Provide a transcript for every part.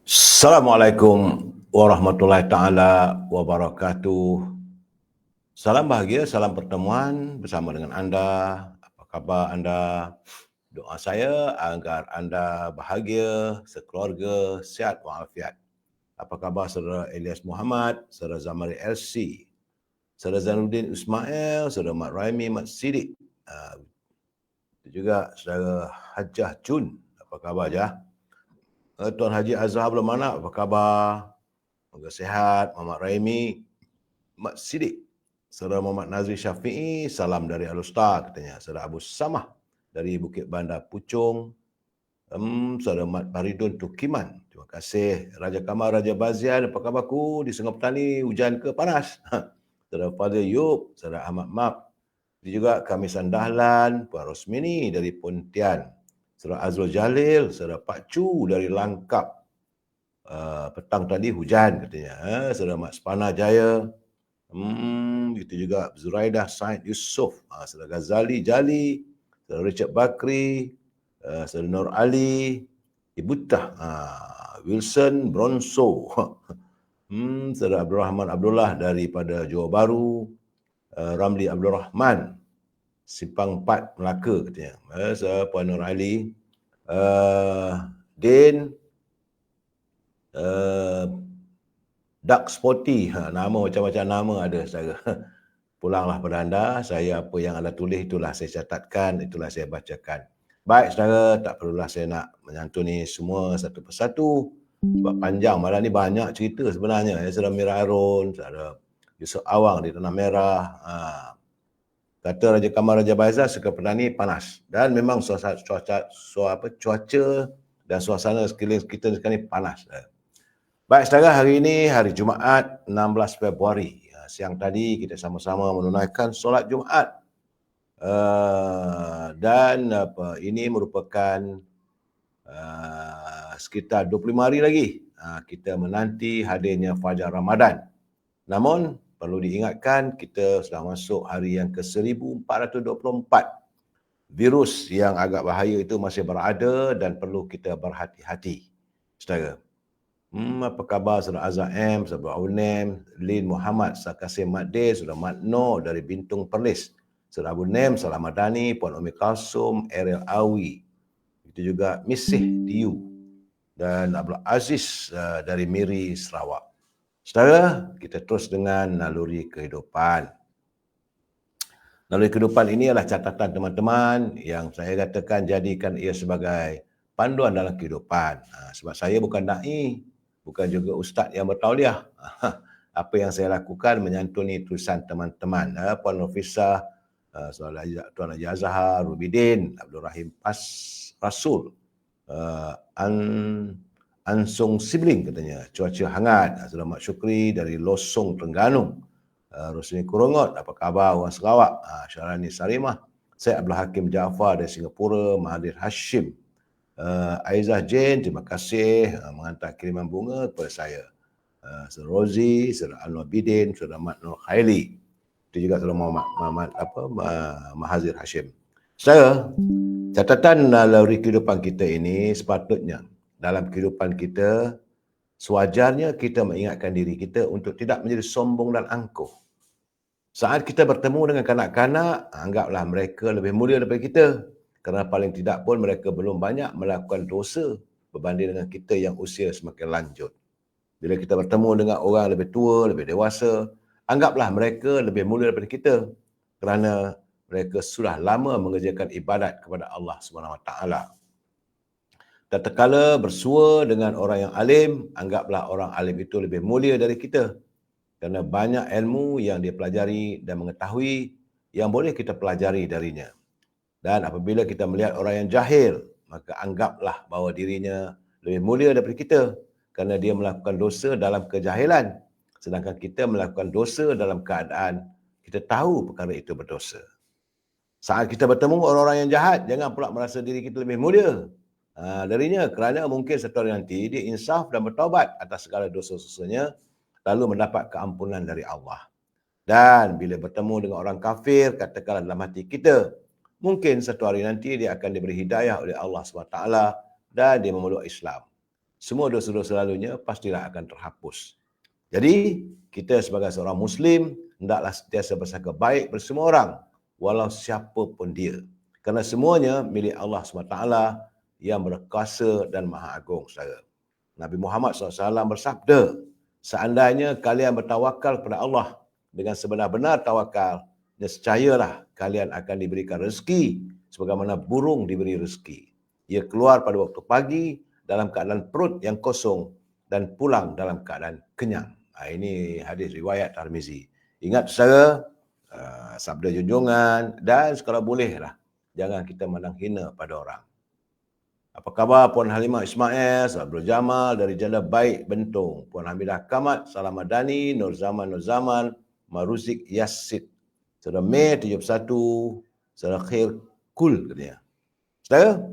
Assalamualaikum warahmatullahi taala wabarakatuh. Salam bahagia, salam pertemuan bersama dengan anda. Apa khabar anda? Doa saya agar anda bahagia, sekeluarga, sihat walafiat. Apa khabar saudara Elias Muhammad, saudara Zamari LC, saudara Zainuddin Ismail, saudara Mat Raimi, Mat Sidik. Juga saudara Hajah Jun. Apa khabar Jah? Tuan Haji Azhar belum mana? Apa khabar? Semoga sihat. Muhammad Raimi, Mat Sidik, saudara Muhammad Nazri Syafi'i, salam dari Al-Ustaz katanya. Saudara Abu Samah dari Bukit Bandar Puchong. Saudara Mat Baridun Tukiman. Terima kasih. Raja Kamal, Raja Bazian, apa khabarku? Di Sungai Petani, hujan ke panas? Saudara Fadil Yub, saudara Ahmad Map. Juga Kamisan Dahlan, Puan Rosmini dari Pontian. Saudara Azrul Jalil, saudara Pak Chu dari Langkap. Petang tadi hujan katanya. Saudara Mat Spana Jaya. Itu juga Zuraidah Said Yusof, saudara Ghazali Jali, saudara Richard Bakri, saudara Nur Ali, Ibu Tah, Wilson Bronso, saudara Abdul Rahman Abdullah daripada Johor Bahru, Ramli Abdul Rahman, Simpang 4 Melaka katanya. Puan Nur Ali, Din, Dark Sporty, nama macam-macam nama ada saudara. Pulanglah pada anda, saya apa yang anda tulis itulah saya catatkan, itulah saya bacakan. Baik saudara, tak perlulah saya nak menyantuni semua satu persatu sebab panjang, malam ni banyak cerita sebenarnya. Saudara Mira Harun, saudara Yusuf Awang di Tanah Merah, kata Raja Kamal, Raja Baizal, Sungai Petani panas. Dan memang cuaca dan suasana sekeliling kita sekarang ni panas. Baik saudara, hari ini hari Jumaat 16 Februari. Siang tadi kita sama-sama menunaikan solat Jumaat. Dan ini merupakan sekitar 25 hari lagi kita menanti hadirnya Fajar Ramadan. Namun perlu diingatkan kita sudah masuk hari yang ke-1424. Virus yang agak bahaya itu masih berada dan perlu kita berhati-hati. Saudara. Apa khabar saudara Azhar M, saudara Aunem, Lin Muhammad, Sakasim Madde, saudara Mat Noor dari Bintung Perlis, saudara Abu Nem, Salam Madani, Puan Umi Kalsum, Ariel Awi, itu juga Misih Diu dan Abdul Aziz dari Miri Sarawak. Saudara, kita terus dengan naluri kehidupan. Naluri kehidupan ini adalah catatan teman-teman yang saya katakan jadikan ia sebagai panduan dalam kehidupan. Sebab saya bukan da'i, bukan juga ustaz yang bertauliah. Apa yang saya lakukan menyantuni tulisan teman-teman. Puan Nofisah, Tuan Haji Azhar, Rubidin, Abdul Rahim Rasul, Ansung Sibling katanya, cuaca hangat. Saudara Mat Syukri dari Losong, Terengganu. Rosni Kurongot, apa khabar orang Sarawak? Syarani Sarimah, Syed Abdul Hakim Jaafar dari Singapura, Mahathir Hashim, Aizah Jane, terima kasih menghantar kiriman bunga kepada saya. Saudara Rozi, saudara Anwar Bidin, saudara Mat Nur Khaili. Itu juga saudara Mahathir Hashim. Saudara, catatan naluri kehidupan kita ini sepatutnya dalam kehidupan kita sewajarnya kita mengingatkan diri kita untuk tidak menjadi sombong dan angkuh. Saat kita bertemu dengan kanak-kanak, anggaplah mereka lebih mulia daripada kita. Kerana paling tidak pun mereka belum banyak melakukan dosa berbanding dengan kita yang usia semakin lanjut. Bila kita bertemu dengan orang lebih tua, lebih dewasa, anggaplah mereka lebih mulia daripada kita. Kerana mereka sudah lama mengerjakan ibadat kepada Allah SWT. Tatkala bersua dengan orang yang alim, anggaplah orang alim itu lebih mulia dari kita. Kerana banyak ilmu yang dia pelajari dan mengetahui yang boleh kita pelajari darinya. Dan apabila kita melihat orang yang jahil, maka anggaplah bahawa dirinya lebih mulia daripada kita. Kerana dia melakukan dosa dalam kejahilan. Sedangkan kita melakukan dosa dalam keadaan kita tahu perkara itu berdosa. Saat kita bertemu orang-orang yang jahat, jangan pula merasa diri kita lebih mulia darinya. Kerana mungkin satu hari nanti dia insaf dan bertaubat atas segala dosa-dosanya, lalu mendapat keampunan dari Allah. Dan bila bertemu dengan orang kafir, katakanlah dalam hati kita, mungkin satu hari nanti dia akan diberi hidayah oleh Allah SWT dan dia memeluk Islam. Semua dosa-dosa lalunya pastilah akan terhapus. Jadi, kita sebagai seorang Muslim, hendaklah sentiasa bersangka baik bersama orang, walau siapa pun dia. Kerana semuanya milik Allah SWT yang berkuasa dan maha agung, saudara. Nabi Muhammad SAW bersabda, seandainya kalian bertawakal kepada Allah dengan sebenar-benar tawakal, nescayalah kalian akan diberikan rezeki sebagaimana burung diberi rezeki. Ia keluar pada waktu pagi dalam keadaan perut yang kosong dan pulang dalam keadaan kenyang. Ini hadis riwayat Tirmizi. Ingat saudara, sabda junjungan, dan kalau bolehlah jangan kita memandang hina pada orang. Apa khabar Puan Halimah Ismail, Abdul Jamal dari Janda Baik Bentung, Puan Hamidah Kamat, Salam Madani, Nur Zaman, Maruzik Yasid. Saudara Mei 71, Saudara Khair Kul katanya. Saudara,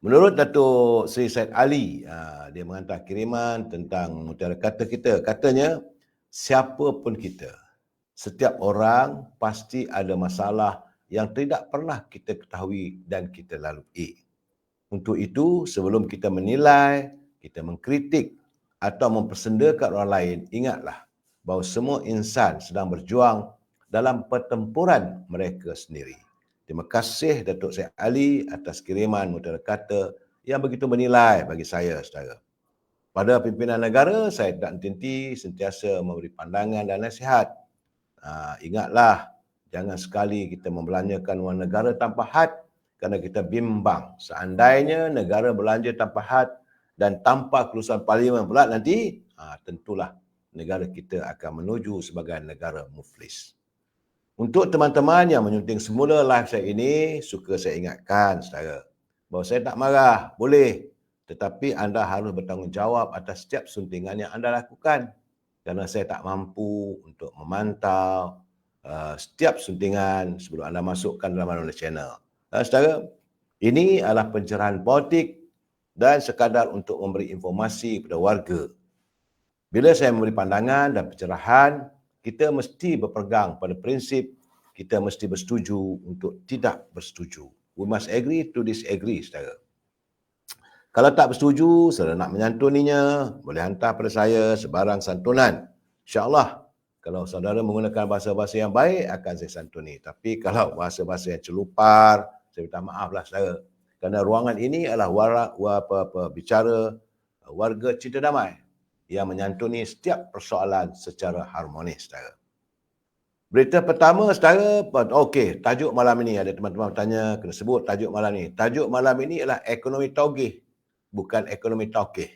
menurut Datuk Seri Said Ali, dia menghantar kiriman tentang mutiara kata kita. Katanya, siapa pun kita, setiap orang pasti ada masalah yang tidak pernah kita ketahui dan kita lalui. Untuk itu, sebelum kita menilai, kita mengkritik atau mempersendakan orang lain, ingatlah bahawa semua insan sedang berjuang dalam pertempuran mereka sendiri. Terima kasih Datuk Syed Ali atas kiriman mutiara kata yang begitu menilai bagi saya, saudara. Pada pimpinan negara, saya tak henti sentiasa memberi pandangan dan nasihat. Ingatlah, jangan sekali kita membelanjakan wang negara tanpa had, kerana kita bimbang. Seandainya negara belanja tanpa had dan tanpa kelulusan parlimen pula nanti, tentulah negara kita akan menuju sebagai negara muflis. Untuk teman-teman yang menyunting semula live saya ini, suka saya ingatkan, saudara, bahawa saya tak marah, boleh. Tetapi anda harus bertanggungjawab atas setiap suntingan yang anda lakukan. Kerana saya tak mampu untuk memantau setiap suntingan sebelum anda masukkan dalam mana-mana channel. Saudara, ini adalah pencerahan politik dan sekadar untuk memberi informasi kepada warga. Bila saya memberi pandangan dan pencerahan, kita mesti berpegang pada prinsip kita mesti bersetuju untuk tidak bersetuju. We must agree to disagree, saudara. Kalau tak bersetuju, saudara nak menyantuninya, boleh hantar pada saya sebarang santunan. InsyaAllah, kalau saudara menggunakan bahasa-bahasa yang baik, akan saya santuni. Tapi kalau bahasa-bahasa yang celupar, saya minta maaflah saudara. Kerana ruangan ini adalah bicara warga cinta damai yang menyantuni setiap persoalan secara harmonis, saudara. Berita pertama, saudara, okey, tajuk malam ini, ada teman-teman bertanya, kena sebut tajuk malam ini. Tajuk malam ini adalah ekonomi taugih, bukan ekonomi taukih.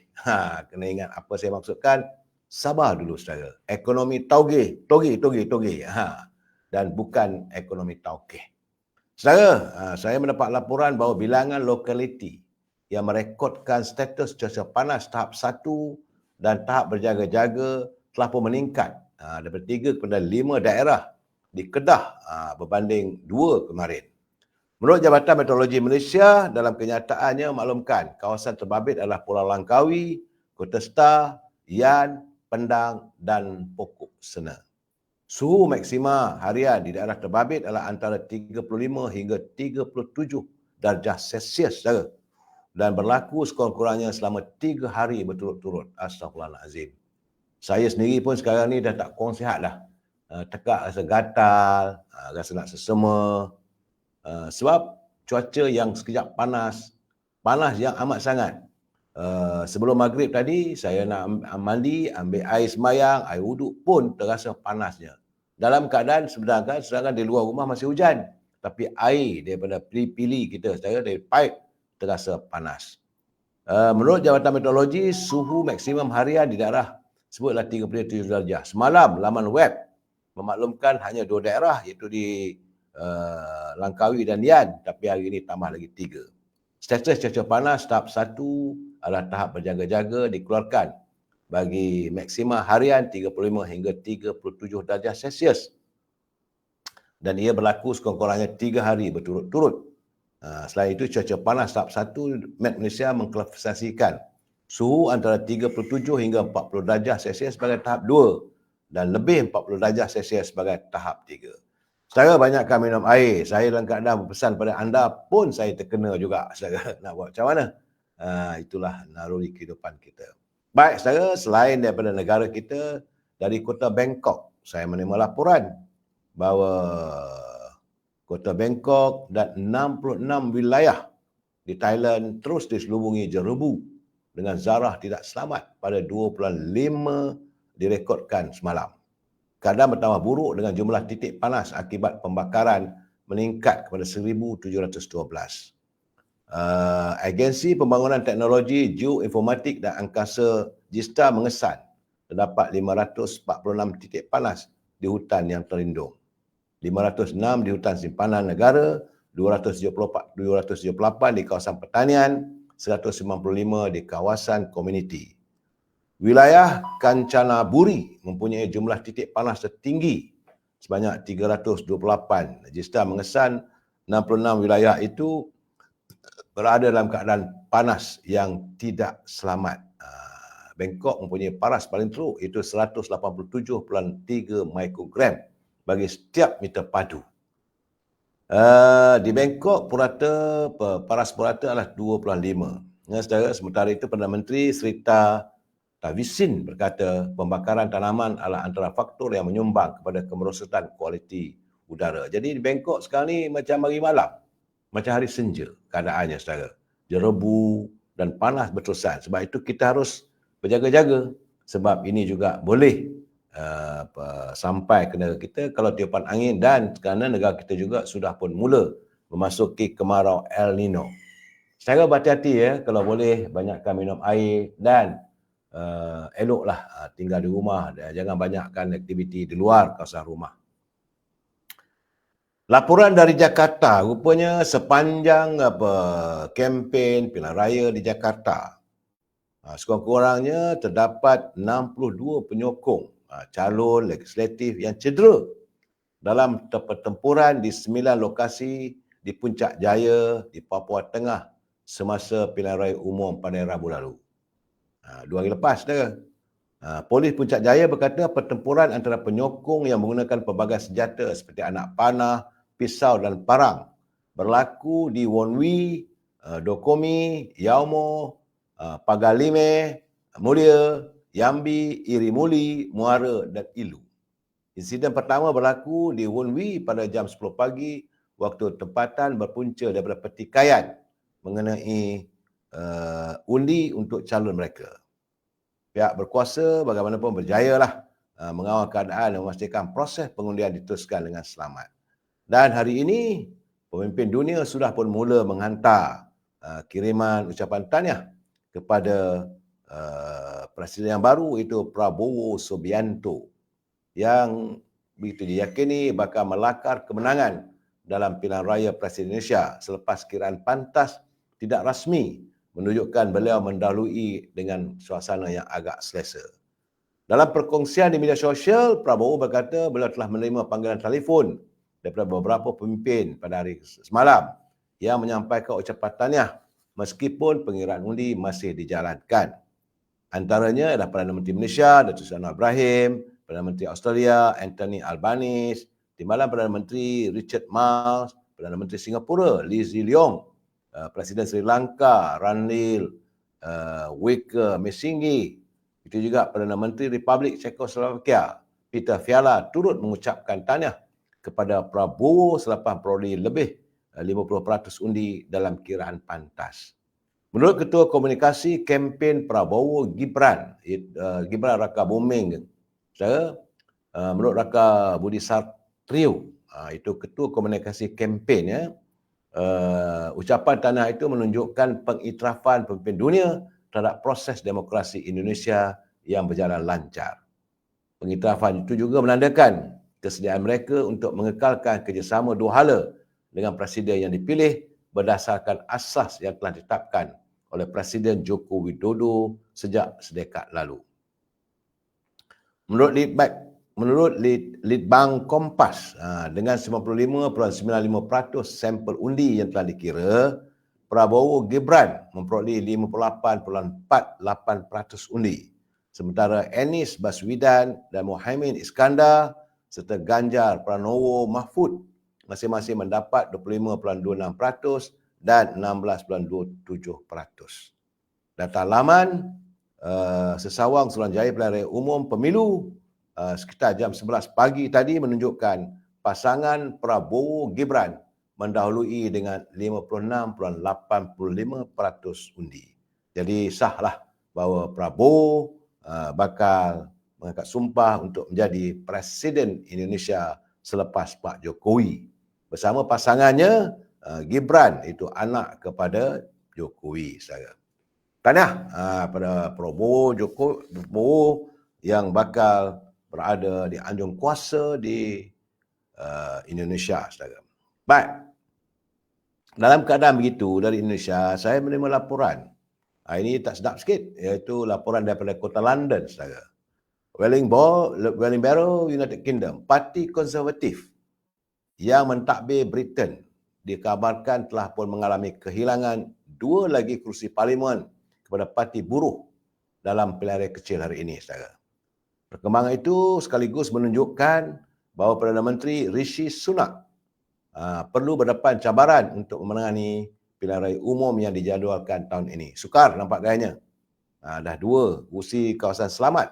Kena ingat apa saya maksudkan. Sabar dulu, saudara. Ekonomi taugih, togi. Dan bukan ekonomi taukih. Saudara, saya mendapat laporan bahawa bilangan lokaliti yang merekodkan status cuaca panas tahap 1 dan tahap berjaga-jaga telah pun meningkat daripada 3 kepada 5 daerah di Kedah berbanding 2 kemarin. Menurut Jabatan Meteorologi Malaysia, dalam kenyataannya maklumkan kawasan terbabit adalah Pulau Langkawi, Kota Star, Yan, Pendang dan Pokok Sena. Suhu maksima harian di daerah terbabit adalah antara 35 hingga 37 darjah Celsius, saudara. Dan berlaku sekurang-kurangnya selama 3 hari berturut-turut. Astaghfirullahalazim. Saya sendiri pun sekarang ni dah tak kurang sihat dah. Tekak rasa gatal, rasa nak sesama. Sebab cuaca yang sekejap panas yang amat sangat. Sebelum maghrib tadi, saya nak mandi, ambil air sembahyang, air wuduk pun terasa panasnya. Dalam keadaan sedangkan di luar rumah masih hujan. Tapi air daripada pili kita, dari pipe, terasa panas. Menurut Jabatan Meteorologi, suhu maksimum harian di daerah sebutlah 37 darjah. Semalam, laman web memaklumkan hanya 2 daerah, iaitu di Langkawi dan Yan, tapi hari ini tambah lagi 3. Status cuaca panas tahap 1 adalah tahap berjaga-jaga dikeluarkan bagi maksima harian 35 hingga 37 darjah Celsius. Dan ia berlaku sekurang-kurangnya 3 hari berturut-turut. Selain itu, cuaca panas tahap 1 Met Malaysia mengklasifikasikan suhu antara 37 hingga 40 darjah Celsius sebagai tahap 2 dan lebih 40 darjah Celsius sebagai tahap 3. Saudara, banyakkan minum air. Saya dalam keadaan berpesan pada anda pun saya terkena juga. Saudara, nak buat macam mana? Itulah naluri kehidupan kita. Baik, saudara, selain daripada negara kita, dari kota Bangkok, saya menerima laporan bahawa kota Bangkok dan 66 wilayah di Thailand terus diselubungi jerebu dengan zarah tidak selamat pada 2.5 direkodkan semalam. Keadaan bertambah buruk dengan jumlah titik panas akibat pembakaran meningkat kepada 1,712. Agensi Pembangunan Teknologi Geoinformatik dan Angkasa JISTA mengesan terdapat 546 titik panas di hutan yang terlindung. 506 di hutan simpanan negara, 278 di kawasan pertanian, 195 di kawasan komuniti. Wilayah Kanchanaburi mempunyai jumlah titik panas tertinggi sebanyak 328. JISTA mengesan 66 wilayah itu berada dalam keadaan panas yang tidak selamat. Bangkok mempunyai paras paling teruk, iaitu 187.3 mikrogram bagi setiap meter padu. Di Bangkok, paras purata adalah 25. Sementara itu, Perdana Menteri Srettha Thavisin berkata pembakaran tanaman adalah antara faktor yang menyumbang kepada kemerosotan kualiti udara. Jadi di Bangkok sekarang ni macam hari malam, macam hari senja keadaannya, saudara. Jerebu dan panas berterusan. Sebab itu kita harus berjaga-jaga. Sebab ini juga boleh sampai ke negara kita kalau tiupan angin, dan kerana negara kita juga sudah pun mula memasuki kemarau El Nino. Secara berhati-hati ya, kalau boleh banyakkan minum air dan eloklah tinggal di rumah, jangan banyakkan aktiviti di luar kawasan rumah. Laporan dari Jakarta, rupanya sepanjang kempen pilihan raya di Jakarta, sekurang-kurangnya terdapat 62 penyokong calon legislatif yang cedera dalam pertempuran di 9 lokasi di Puncak Jaya di Papua Tengah semasa pilihan raya umum pada Rabu lalu. 2 hari lepas, saudara. Polis Puncak Jaya berkata pertempuran antara penyokong yang menggunakan pelbagai senjata seperti anak panah, pisau dan parang berlaku di Wonwi, Dokomi, Yaumo, Pagalime, Mulia, Yambi, Irimuli, Muara dan Ilu. Insiden pertama berlaku di Wonwi pada jam 10 pagi waktu tempatan berpunca daripada pertikaian mengenai undi untuk calon mereka. Pihak berkuasa bagaimanapun berjayalah mengawal keadaan dan memastikan proses pengundian diteruskan dengan selamat. Dan hari ini, pemimpin dunia sudah pun mula menghantar kiriman ucapan tahniah kepada Presiden yang baru, itu Prabowo Subianto, yang begitu diyakini bakal melakar kemenangan dalam pilihan raya Presiden Indonesia selepas kiraan pantas tidak rasmi menunjukkan beliau mendahului dengan suasana yang agak selesa. Dalam perkongsian di media sosial, Prabowo berkata beliau telah menerima panggilan telefon daripada beberapa pemimpin pada hari semalam yang menyampaikan ucapan tahniah meskipun pengiraan undi masih dijalankan. Antaranya adalah Perdana Menteri Malaysia, Datuk Seri Anwar Ibrahim, Perdana Menteri Australia, Anthony Albanese, Timbalan Perdana Menteri Richard Marles, Perdana Menteri Singapura, Lee Hsien Loong, Presiden Sri Lanka, Ranil Wickremesinghe, itu juga Perdana Menteri Republik Czechoslovakia, Peter Fiala turut mengucapkan tahniah kepada Prabowo selepas peroleh lebih 50% undi dalam kiraan pantas. Menurut Ketua Komunikasi Kempen Prabowo Gibran Raka Buming, menurut Raka Budi Satrio, itu Ketua Komunikasi Kempen ya, ucapan tahniah itu menunjukkan pengiktirafan pemimpin dunia terhadap proses demokrasi Indonesia yang berjalan lancar. Pengiktirafan itu juga menandakan kesediaan mereka untuk mengekalkan kerjasama dua hala dengan Presiden yang dipilih berdasarkan asas yang telah ditetapkan oleh Presiden Joko Widodo sejak sedekad lalu. Menurut Litbang Kompas, dengan 95.95% sampel undi yang telah dikira, Prabowo Gibran memperoleh 58.48% undi. Sementara Anies Baswedan dan Muhaimin Iskandar serta Ganjar Pranowo Mahfud masing-masing mendapat 25.26% dan 16.27%. Data laman Sesawang Suruhanjaya Pilihan Raya Umum Pemilu sekitar jam 11 pagi tadi menunjukkan pasangan Prabowo Gibran mendahului dengan 56.85% undi. Jadi sahlah bahawa Prabowo bakal mengangkat sumpah untuk menjadi Presiden Indonesia selepas Pak Jokowi. Bersama pasangannya Gibran, itu anak kepada Jokowi, saudara. Tahniah pada Prabowo yang bakal berada di anjung kuasa di Indonesia, saudara. Baik. Dalam keadaan begitu dari Indonesia, saya menerima laporan. Ini tak sedap sikit, iaitu laporan daripada kota London, saudara. Wellingborough, United Kingdom, Parti Konservatif yang mentadbir Britain dikabarkan telah pun mengalami kehilangan 2 lagi kerusi parlimen kepada Parti Buruh dalam pilihan raya kecil hari ini, saudara. Perkembangan itu sekaligus menunjukkan bahawa Perdana Menteri Rishi Sunak perlu berdepan cabaran untuk memenangani pilihan raya umum yang dijadualkan tahun ini. Sukar nampak gayanya. Dah 2 kerusi kawasan selamat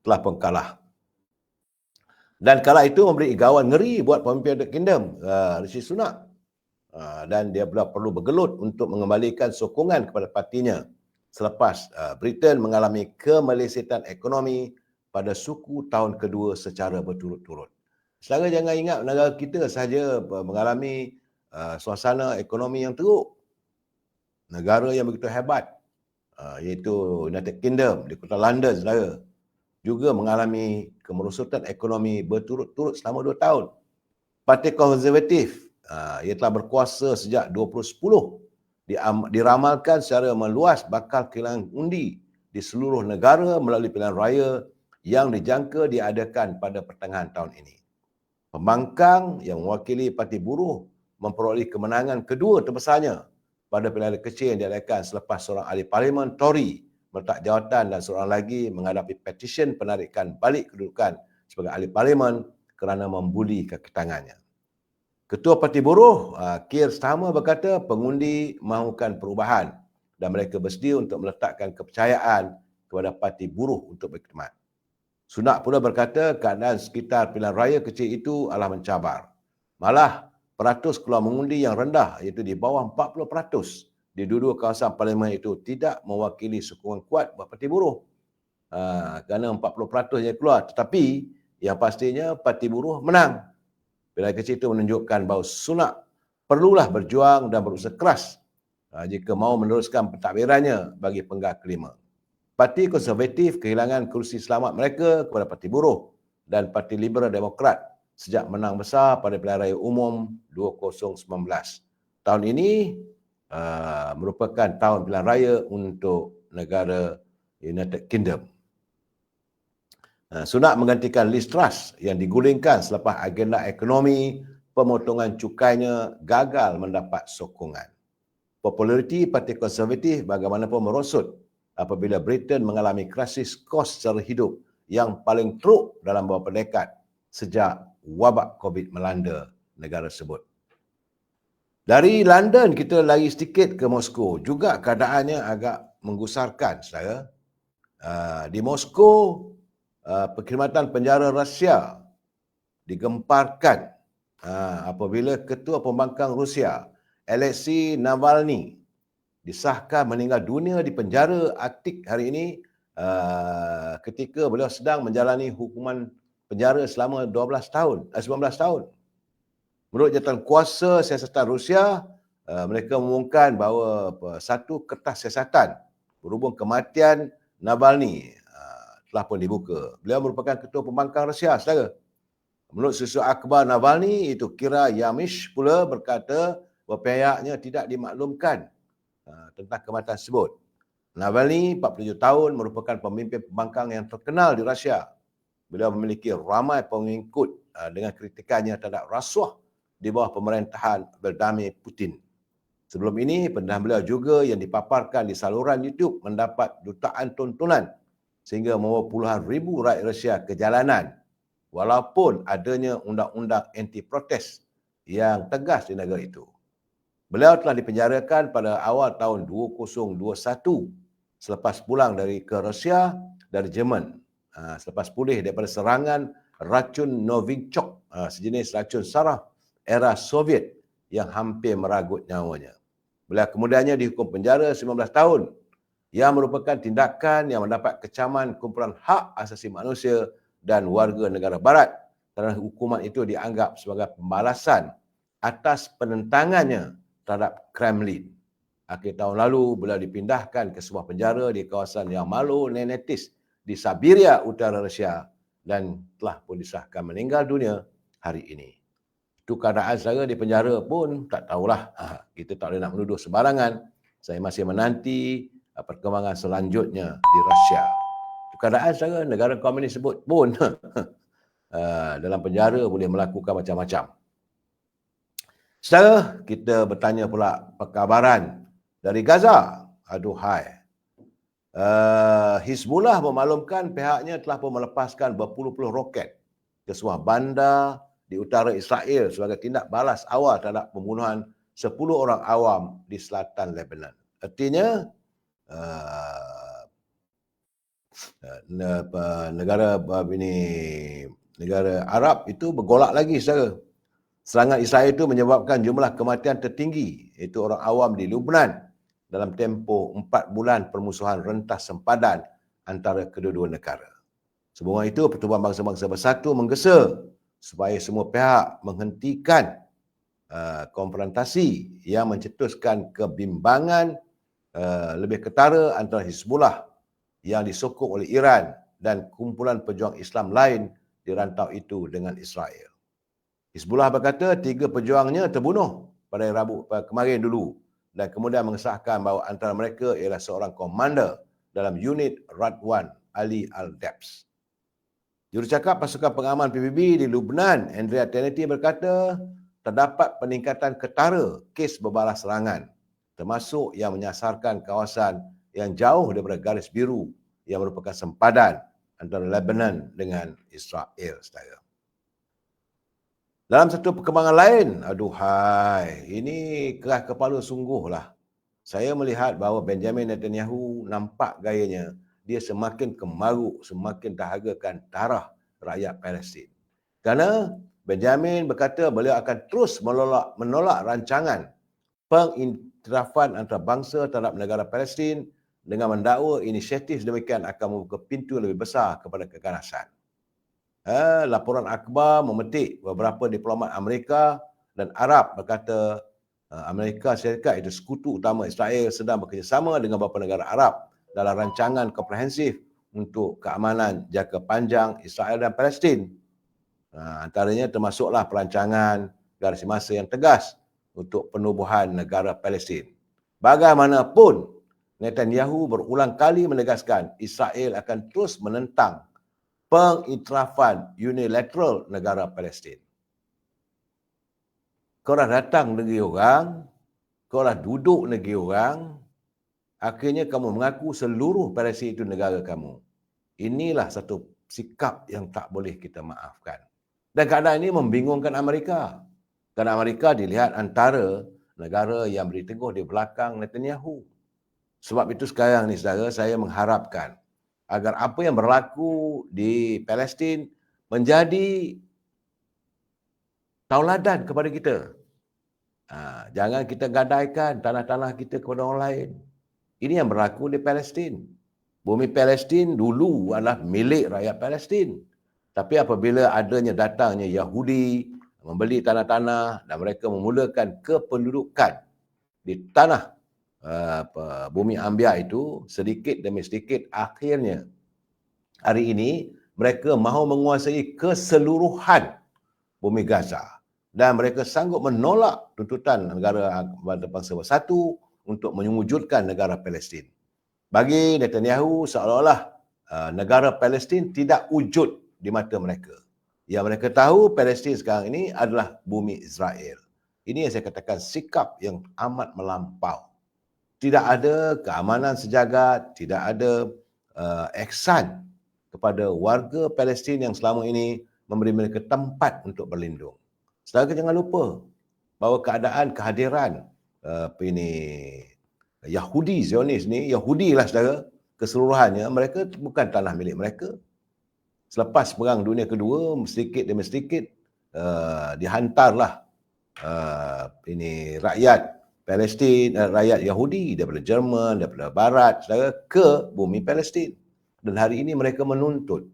telah pun kalah. Dan kala itu memberi igawan ngeri buat pemimpin United Kingdom, Rishi Sunak. Dan dia pula perlu bergelut untuk mengembalikan sokongan kepada partinya selepas Britain mengalami kemelesetan ekonomi pada suku tahun kedua secara berturut-turut. Saudara jangan ingat negara kita sahaja mengalami suasana ekonomi yang teruk. Negara yang begitu hebat, iaitu United Kingdom di kota London, saudara, juga mengalami kemerosotan ekonomi berturut-turut selama 2 tahun. Parti Konservatif ia telah berkuasa sejak 2010. Diramalkan secara meluas bakal kehilangan undi di seluruh negara melalui pilihan raya yang dijangka diadakan pada pertengahan tahun ini. Pembangkang yang mewakili Parti Buruh memperoleh kemenangan kedua terbesarnya pada pilihan raya kecil yang diadakan selepas seorang ahli parlimen Tory meletak jawatan dan seorang lagi menghadapi petisyen penarikan balik kedudukan sebagai ahli parlimen kerana membuli kaki tangannya. Ketua Parti Buruh, Keir Starmer, berkata pengundi mahukan perubahan dan mereka bersedia untuk meletakkan kepercayaan kepada Parti Buruh untuk berkhidmat. Sunak pula berkata keadaan sekitar pilihan raya kecil itu adalah mencabar. Malah, peratus keluar mengundi yang rendah, iaitu di bawah 40% di dua-dua kawasan parlimen itu tidak mewakili sokongan kuat buat Parti Buruh. Kerana 40% yang keluar. Tetapi, yang pastinya Parti Buruh menang. Pilihan kecil itu menunjukkan bahawa Sunak perlulah berjuang dan berusaha keras jika mahu meneruskan pentadbirannya bagi penggal kelima. Parti Konservatif kehilangan kerusi selamat mereka kepada Parti Buruh dan Parti Liberal Demokrat sejak menang besar pada pilihan raya umum 2019. Tahun ini merupakan tahun pilihan raya untuk negara United Kingdom. Sunak menggantikan Liz Truss yang digulingkan selepas agenda ekonomi pemotongan cukainya gagal mendapat sokongan. Populariti Parti Konservatif bagaimanapun merosot apabila Britain mengalami krisis kos secara hidup yang paling teruk dalam beberapa dekad sejak wabak COVID melanda negara tersebut. Dari London kita lari sedikit ke Moskow. Juga keadaannya agak menggusarkan, saudara. Di Moskow, perkhidmatan penjara Rusia digemparkan apabila Ketua Pembangkang Rusia, Alexei Navalny, disahkan meninggal dunia di penjara Arktik hari ini ketika beliau sedang menjalani hukuman penjara selama 19 tahun. Menurut jawatan kuasa siasatan Rusia, mereka mengumumkan bahawa satu kertas siasatan berhubung kematian Navalny telah pun dibuka. Beliau merupakan Ketua Pembangkang Rusia, saudara. Menurut susu akhbar Navalny, itu Kira Yamish pula berkata bahawa pihaknya tidak dimaklumkan tentang kematian tersebut. Navalny, 47 tahun, merupakan pemimpin pembangkang yang terkenal di Rusia. Beliau memiliki ramai pengikut dengan kritikannya terhadap rasuah di bawah pemerintahan Vladimir Putin. Sebelum ini, pendahan beliau juga yang dipaparkan di saluran YouTube mendapat jutaan tontonan sehingga membawa puluhan ribu rakyat Rusia ke jalanan walaupun adanya undang-undang anti-protes yang tegas di negara itu. Beliau telah dipenjarakan pada awal tahun 2021 selepas pulang ke Rusia dari Jerman. Selepas pulih daripada serangan racun Novichok, sejenis racun saraf era Soviet yang hampir meragut nyawanya. Beliau kemudiannya dihukum penjara 19 tahun yang merupakan tindakan yang mendapat kecaman kumpulan hak asasi manusia dan warga negara barat kerana hukuman itu dianggap sebagai pembalasan atas penentangannya terhadap Kremlin. Akhir tahun lalu, beliau dipindahkan ke sebuah penjara di kawasan Yarmalo Nenetis di Siberia Utara Rusia dan telah pun disahkan meninggal dunia hari ini. Itu keadaan saya di penjara pun tak tahulah. Kita tak boleh nak menuduh sembarangan. Saya masih menanti perkembangan selanjutnya di Rusia. Itu keadaan saya, negara komunis sebut pun dalam penjara boleh melakukan macam-macam. Secara kita bertanya pula perkabaran dari Gaza. Aduhai. Hizbullah memaklumkan pihaknya telah pun melepaskan berpuluh-puluh roket ke sebuah bandar di utara Israel sebagai tindak balas awal terhadap pembunuhan 10 orang awam di selatan Lebanon. Artinya negara Arab itu bergolak lagi saudara. Serangan Israel itu menyebabkan jumlah kematian tertinggi, iaitu orang awam di Lebanon dalam tempoh 4 bulan permusuhan rentas sempadan antara kedua-dua negara. Sebelum itu, Pertubuhan Bangsa-Bangsa Bersatu menggesa supaya semua pihak menghentikan konfrontasi yang mencetuskan kebimbangan lebih ketara antara Hizbullah yang disokong oleh Iran dan kumpulan pejuang Islam lain di rantau itu dengan Israel. Hizbullah berkata 3 pejuangnya terbunuh pada Rabu kemarin dulu dan kemudian mengesahkan bahawa antara mereka ialah seorang komander dalam unit Radwan Ali Al-Dabs. Jurucakap Pasukan Pengaman PBB di Lebanon, Andrea Tennety berkata terdapat peningkatan ketara kes berbalas serangan termasuk yang menyasarkan kawasan yang jauh daripada garis biru yang merupakan sempadan antara Lebanon dengan Israel. Saudara. Dalam satu perkembangan lain, aduhai, ini keras kepala sungguhlah. Saya melihat bahawa Benjamin Netanyahu nampak gayanya dia semakin kemaruk, semakin dahagakan darah rakyat Palestin. Kerana Benjamin berkata beliau akan terus menolak rancangan pengintirafan antarabangsa terhadap negara Palestin dengan mendakwa inisiatif demikian akan membuka pintu lebih besar kepada keganasan. Laporan akhbar memetik beberapa diplomat Amerika dan Arab berkata Amerika Syarikat itu sekutu utama Israel sedang bekerjasama dengan beberapa negara Arab dalam rancangan komprehensif untuk keamanan jangka panjang Israel dan Palestin. Antaranya termasuklah perancangan garis masa yang tegas untuk penubuhan negara Palestin. Bagaimanapun, Netanyahu berulang kali menegaskan Israel akan terus menentang pengiktirafan unilateral negara Palestin. Kau dah datang negeri orang, kau dah duduk negeri orang, akhirnya kamu mengaku seluruh Palestin itu negara kamu. Inilah satu sikap yang tak boleh kita maafkan. Dan keadaan ini membingungkan Amerika. Kerana Amerika dilihat antara negara yang beri teguh di belakang Netanyahu. Sebab itu sekarang ni saudara, saya mengharapkan agar apa yang berlaku di Palestin menjadi tauladan kepada kita. Jangan kita gadaikan tanah-tanah kita kepada orang lain. Ini yang berlaku di Palestin. Bumi Palestin dulu adalah milik rakyat Palestin. Tapi apabila datangnya Yahudi membeli tanah-tanah dan mereka memulakan kependudukan di tanah bumi Ambia itu, sedikit demi sedikit akhirnya hari ini mereka mahu menguasai keseluruhan bumi Gaza dan mereka sanggup menolak tuntutan negara bangsa bersatu untuk mewujudkan negara Palestin. Bagi Netanyahu seolah-olah negara Palestin tidak wujud di mata mereka. Yang mereka tahu Palestin sekarang ini adalah bumi Israel. Ini yang saya katakan sikap yang amat melampau. Tidak ada keamanan sejagat, tidak ada ihsan kepada warga Palestin yang selama ini memberi mereka tempat untuk berlindung. Saudara jangan lupa bahawa kehadiran Yahudi Zionis ni, Yahudi lah saudara, keseluruhannya mereka bukan tanah milik mereka. Selepas Perang Dunia Kedua, sedikit demi sedikit dihantarlah rakyat Palestin, rakyat Yahudi daripada Jerman, daripada Barat, saudara, ke bumi Palestin. Dan hari ini mereka menuntut.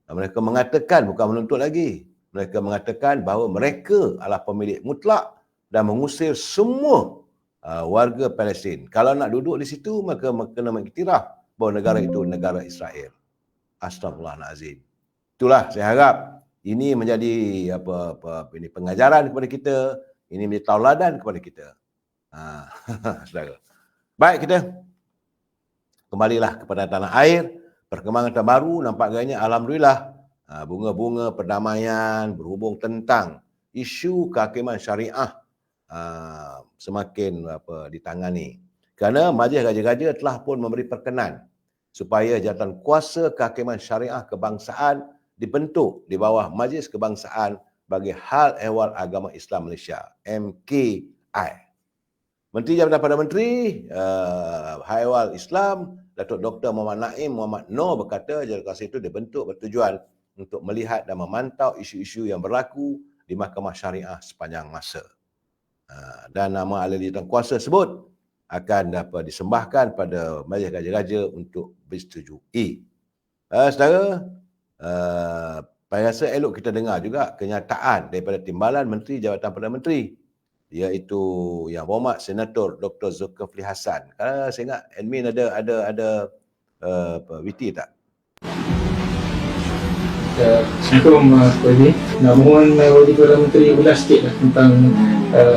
Mereka mengatakan, bukan menuntut lagi, mereka mengatakan bahawa mereka adalah pemilik mutlak dan mengusir semua warga Palestin. Kalau nak duduk di situ, maka kena mengiktiraf bahawa negara itu negara Israel. Astagfirullahalazim. Itulah saya harap ini menjadi ini pengajaran kepada kita, ini menjadi tauladan kepada kita. Saudara. Baik, kita kembalilah kepada tanah air. Perkembangan terbaru nampak agaknya alhamdulillah bunga-bunga perdamaian berhubung tentang isu kehakiman syariah semakin ditangani. Kerana Majlis Raja-Raja telah pun memberi perkenan supaya jawatan kuasa kehakiman syariah kebangsaan dibentuk di bawah Majlis Kebangsaan bagi Hal Ehwal Agama Islam Malaysia, MKI. Menteri Jabatan Perdana Menteri Hal Ehwal Islam Datuk Dr. Muhammad Naim Muhammad Noor berkata jawatan kuasa itu dibentuk bertujuan untuk melihat dan memantau isu-isu yang berlaku di Mahkamah Syariah sepanjang masa. Dan nama ahli jawatan kuasa tersebut akan disembahkan pada Majlis Raja-Raja untuk disetujui. Saudara, saya rasa elok kita dengar juga kenyataan daripada Timbalan Menteri Jabatan Perdana Menteri, iaitu Yang Berhormat Senator Dr. Zulkifli Hasan. Kalau saya ingat admin ada VT tak? Assalamualaikum Pak Haji. Nak mohon Wali Perdana Menteri ulas sikit tentang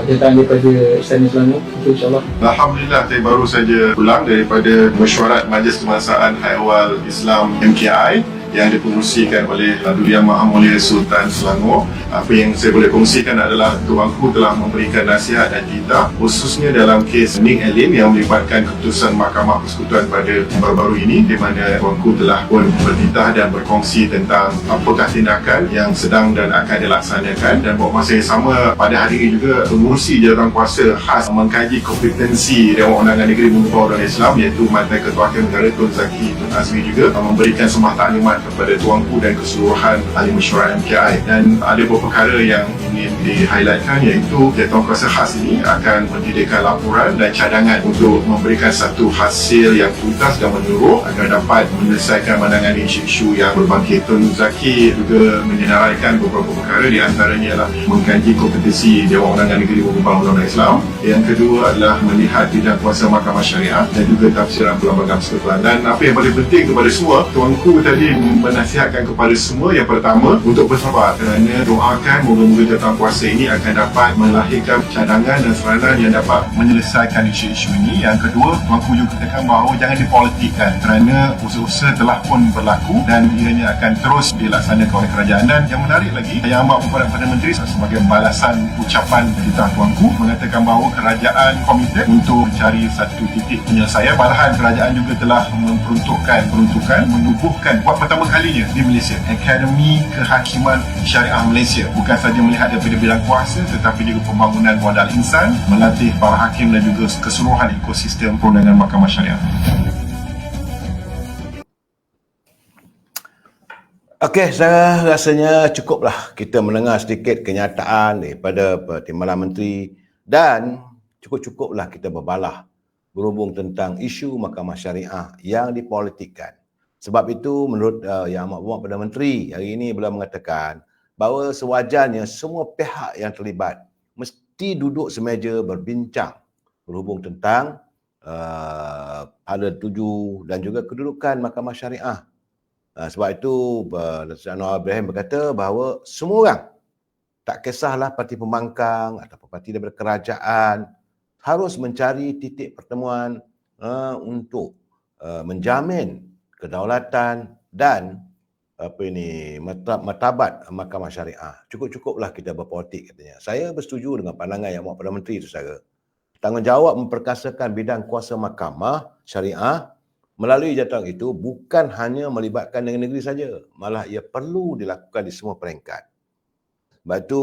kenyataan daripada Istana Selangor. InsyaAllah. Alhamdulillah, saya baru saja pulang daripada mesyuarat Majlis Kebangsaan Hal Ehwal Islam MKI yang dipengerusikan oleh Duli Yang Maha Mulia Sultan Selangor. Apa yang saya boleh kongsikan adalah Tuanku telah memberikan nasihat dan titah khususnya dalam kes Ning Elin yang melibatkan keputusan Mahkamah Persekutuan pada baru-baru ini, di mana Tuanku telah pun bertitah dan berkongsi tentang apakah tindakan yang sedang dan akan dilaksanakan. Dan buat masa yang sama, pada hari ini juga pengurusi jawatan kuasa khas mengkaji kompetensi Dewan Undangan Negeri Bumi Bawah dan Islam, iaitu Mantan Ketua Hakim Negara Tun Zaki Tun Azmi juga memberikan sembah taklimat kepada Tuanku dan keseluruhan ahli mesyuarat MKI. Dan ada beberapa perkara yang ingin di-highlightkan, iaitu jawatan kuasa khas ini akan mendirikan laporan dan cadangan untuk memberikan satu hasil yang tuntas dan menyeluruh agar dapat menyelesaikan menangani isu-isu yang berbangkit. Tun Zaki juga menyenaraikan beberapa perkara, di antaranya ialah mengkaji kompetensi Dewan Undangan Negeri Bumi Bawah dan Islam. Yang kedua adalah melihat bidang kuasa Mahkamah Syariah dan juga tafsiran Perlembagaan Persekutuan. Dan apa yang paling penting kepada semua, Tuanku tadi menasihatkan kepada semua, yang pertama untuk bersabar, kerana doakan moga-moga jawatan kuasa ini akan dapat melahirkan cadangan dan saranan yang dapat menyelesaikan isu-isu ini. Yang kedua, Tuanku juga katakan bahawa jangan dipolitikkan, kerana usaha-usaha telah pun berlaku dan ianya akan terus dilaksanakan oleh kerajaan. Dan yang menarik lagi, Yang Amat Berhormat Perdana Menteri sebagai balasan ucapan titah Tuanku mengatakan bahawa kerajaan komited untuk mencari satu titik penyelesaian. Malahan kerajaan juga telah memperuntukkan menubuhkan buat pertama kalinya di Malaysia Akademi Kehakiman Syariah Malaysia, bukan saja melihat daripada bidang kuasa tetapi juga pembangunan modal insan, melatih para hakim dan juga keseluruhan ekosistem perundangan Mahkamah Syariah. Okey, saya rasanya cukuplah kita mendengar sedikit kenyataan daripada Timbalan Menteri, dan cukup-cukuplah kita berbalah berhubung tentang isu Mahkamah Syariah yang dipolitikkan. Sebab itu menurut Yang Amat Berhormat Perdana Menteri hari ini beliau mengatakan bahawa sewajarnya semua pihak yang terlibat mesti duduk semeja berbincang berhubung tentang pada 7 dan juga kedudukan Mahkamah Syariah. Sebab itu Datuk Anwar Ibrahim berkata bahawa semua orang, tak kisahlah parti pembangkang ataupun parti daripada kerajaan, harus mencari titik pertemuan untuk menjamin kedaulatan dan martabat Mahkamah Syariah. Cukup-cukuplah kita berpolitik, katanya. Saya bersetuju dengan pandangan Yang Amat Perdana Menteri itu, saudara. Tanggungjawab memperkasakan bidang kuasa Mahkamah Syariah melalui jawatan itu bukan hanya melibatkan negeri-negeri saja, malah ia perlu dilakukan di semua peringkat. Sebab itu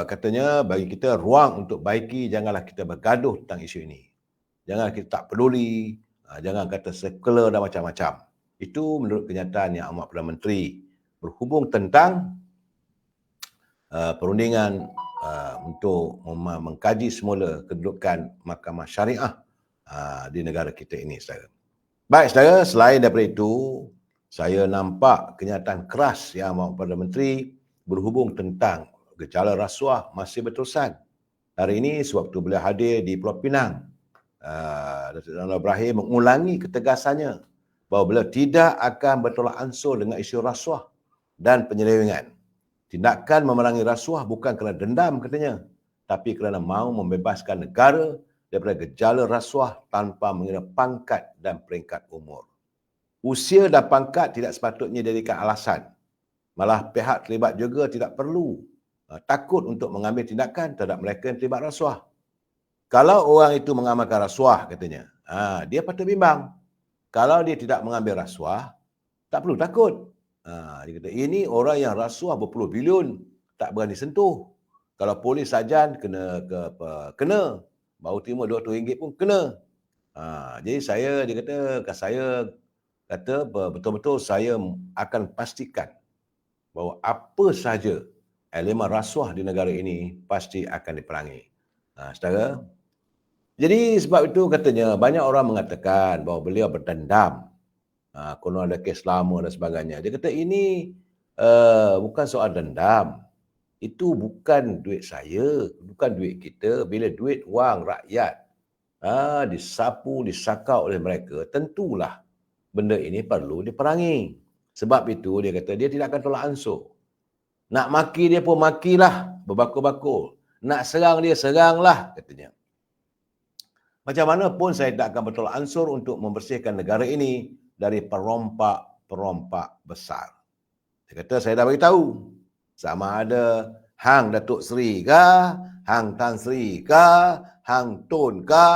katanya bagi kita ruang untuk baiki, janganlah kita bergaduh tentang isu ini. Jangan kita tak peduli, jangan kata sekular dan macam-macam. Itu menurut kenyataan yang amat Perdana Menteri berhubung tentang perundingan untuk mengkaji semula kedudukan Mahkamah Syariah di negara kita ini, saudara. Baik, saudara, selain daripada itu, saya nampak kenyataan keras yang amat Perdana Menteri berhubung tentang gejala rasuah masih berterusan. Hari ini sewaktu beliau hadir di Pulau Pinang, Datuk Anwar Ibrahim mengulangi ketegasannya bahawa beliau tidak akan bertolak ansur dengan isu rasuah dan penyelewengan. Tindakan memerangi rasuah bukan kerana dendam katanya, tapi kerana mahu membebaskan negara daripada gejala rasuah tanpa mengira pangkat dan peringkat umur. Usia dan pangkat tidak sepatutnya dijadikan alasan. Malah pihak terlibat juga tidak perlu takut untuk mengambil tindakan terhadap mereka yang terlibat rasuah. Kalau orang itu mengamalkan rasuah katanya, dia patut bimbang. Kalau dia tidak mengambil rasuah, tak perlu takut. Dia kata, ini orang yang rasuah berpuluh bilion, tak berani sentuh. Kalau polis sajan kena. Baru terima RM200 pun kena. Jadi dia kata betul-betul saya akan pastikan bahawa apa sahaja elemen rasuah di negara ini pasti akan diperangi. Saudara, jadi sebab itu katanya banyak orang mengatakan bahawa beliau berdendam. Konon ada kes lama dan sebagainya. Dia kata ini bukan soal dendam. Itu bukan duit saya, bukan duit kita. Bila duit wang rakyat disapu, disakau oleh mereka, tentulah benda ini perlu diperangi. Sebab itu dia kata dia tidak akan tolak ansur. Nak maki dia pun makilah, berbakul-bakul. Nak serang dia, seranglah, katanya. Macam mana pun saya tak akan bertolak ansur untuk membersihkan negara ini dari perompak-perompak besar. Dia kata saya dah beritahu. Sama ada Hang Datuk Seri ke, Hang Tan Sri ke, Hang Tun ke,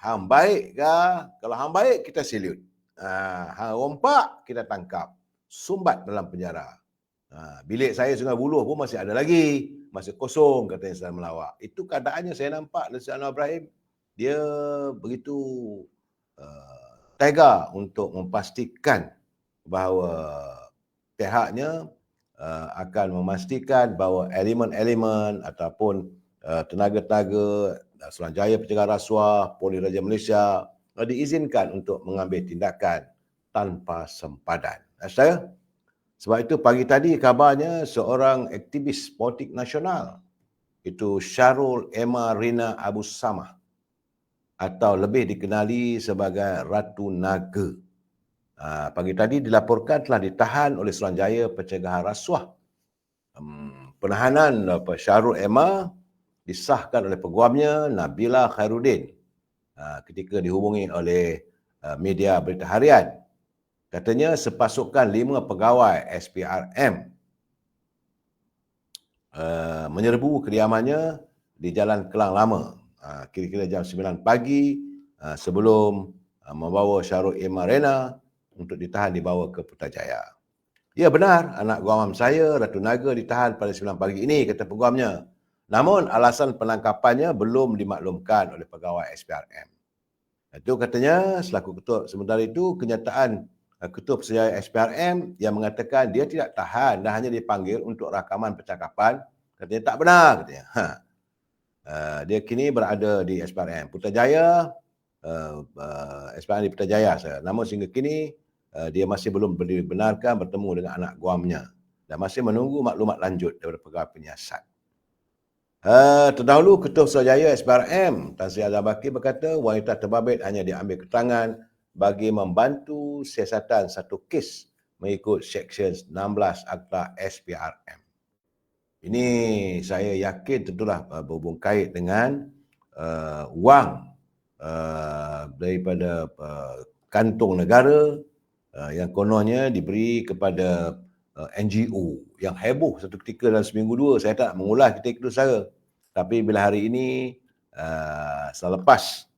Hang baik ke. Kalau Hang baik, kita silut. Hang rompak, kita tangkap. Sumbat dalam penjara. Bilik saya Sungai Buloh pun masih ada lagi. Masih kosong, katanya Saudara Melawak. Itu keadaannya saya nampak Datuk Anwar Ibrahim. Dia begitu tega untuk memastikan bahawa pihaknya akan memastikan bahawa elemen-elemen ataupun tenaga-tenaga Suruhanjaya Pencegahan Rasuah, Polis Raja Malaysia diizinkan untuk mengambil tindakan tanpa sempadan. Saudara, sebab itu pagi tadi kabarnya seorang aktivis politik nasional, itu Syarul Emma Rina Abu Samah, atau lebih dikenali sebagai Ratu Naga, pagi tadi dilaporkan telah ditahan oleh Suruhanjaya Pencegahan Rasuah. Penahanan Syarul Emma disahkan oleh peguamnya Nabila Khairuddin ketika dihubungi oleh media berita harian. Katanya sepasukan 5 pegawai SPRM menyerbu kediamannya di Jalan Kelang Lama kira-kira jam 9 pagi sebelum membawa Syarul Emma Rina untuk ditahan dibawa ke Putrajaya. Ya benar, anak guamam saya, Ratu Naga, ditahan pada 9 pagi ini, kata peguamnya. Namun alasan penangkapannya belum dimaklumkan oleh pegawai SPRM. Itu katanya selaku ketua. Sementara itu kenyataan Ketua Pesajaya SPRM yang mengatakan dia tidak tahan dan hanya dipanggil untuk rakaman percakapan, katanya tak benar, katanya. Dia kini berada di SPRM Putrajaya, SPRM di Putrajaya. Namun sehingga kini dia masih belum dibenarkan bertemu dengan anak guamnya dan masih menunggu maklumat lanjut daripada pegawai penyiasat. Terdahulu Ketua Pesajaya SPRM Tan Sri Azhar Bakri berkata wanita terbabit hanya diambil keterangan bagi membantu siasatan satu kes mengikut Seksyen 16 Akta SPRM. Ini saya yakin tentulah berhubung kait dengan wang daripada kantung negara yang kononnya diberi kepada NGO yang heboh satu ketika dalam seminggu dua. Saya tak nak mengulas ketika itu saya. Tapi bila hari ini selepas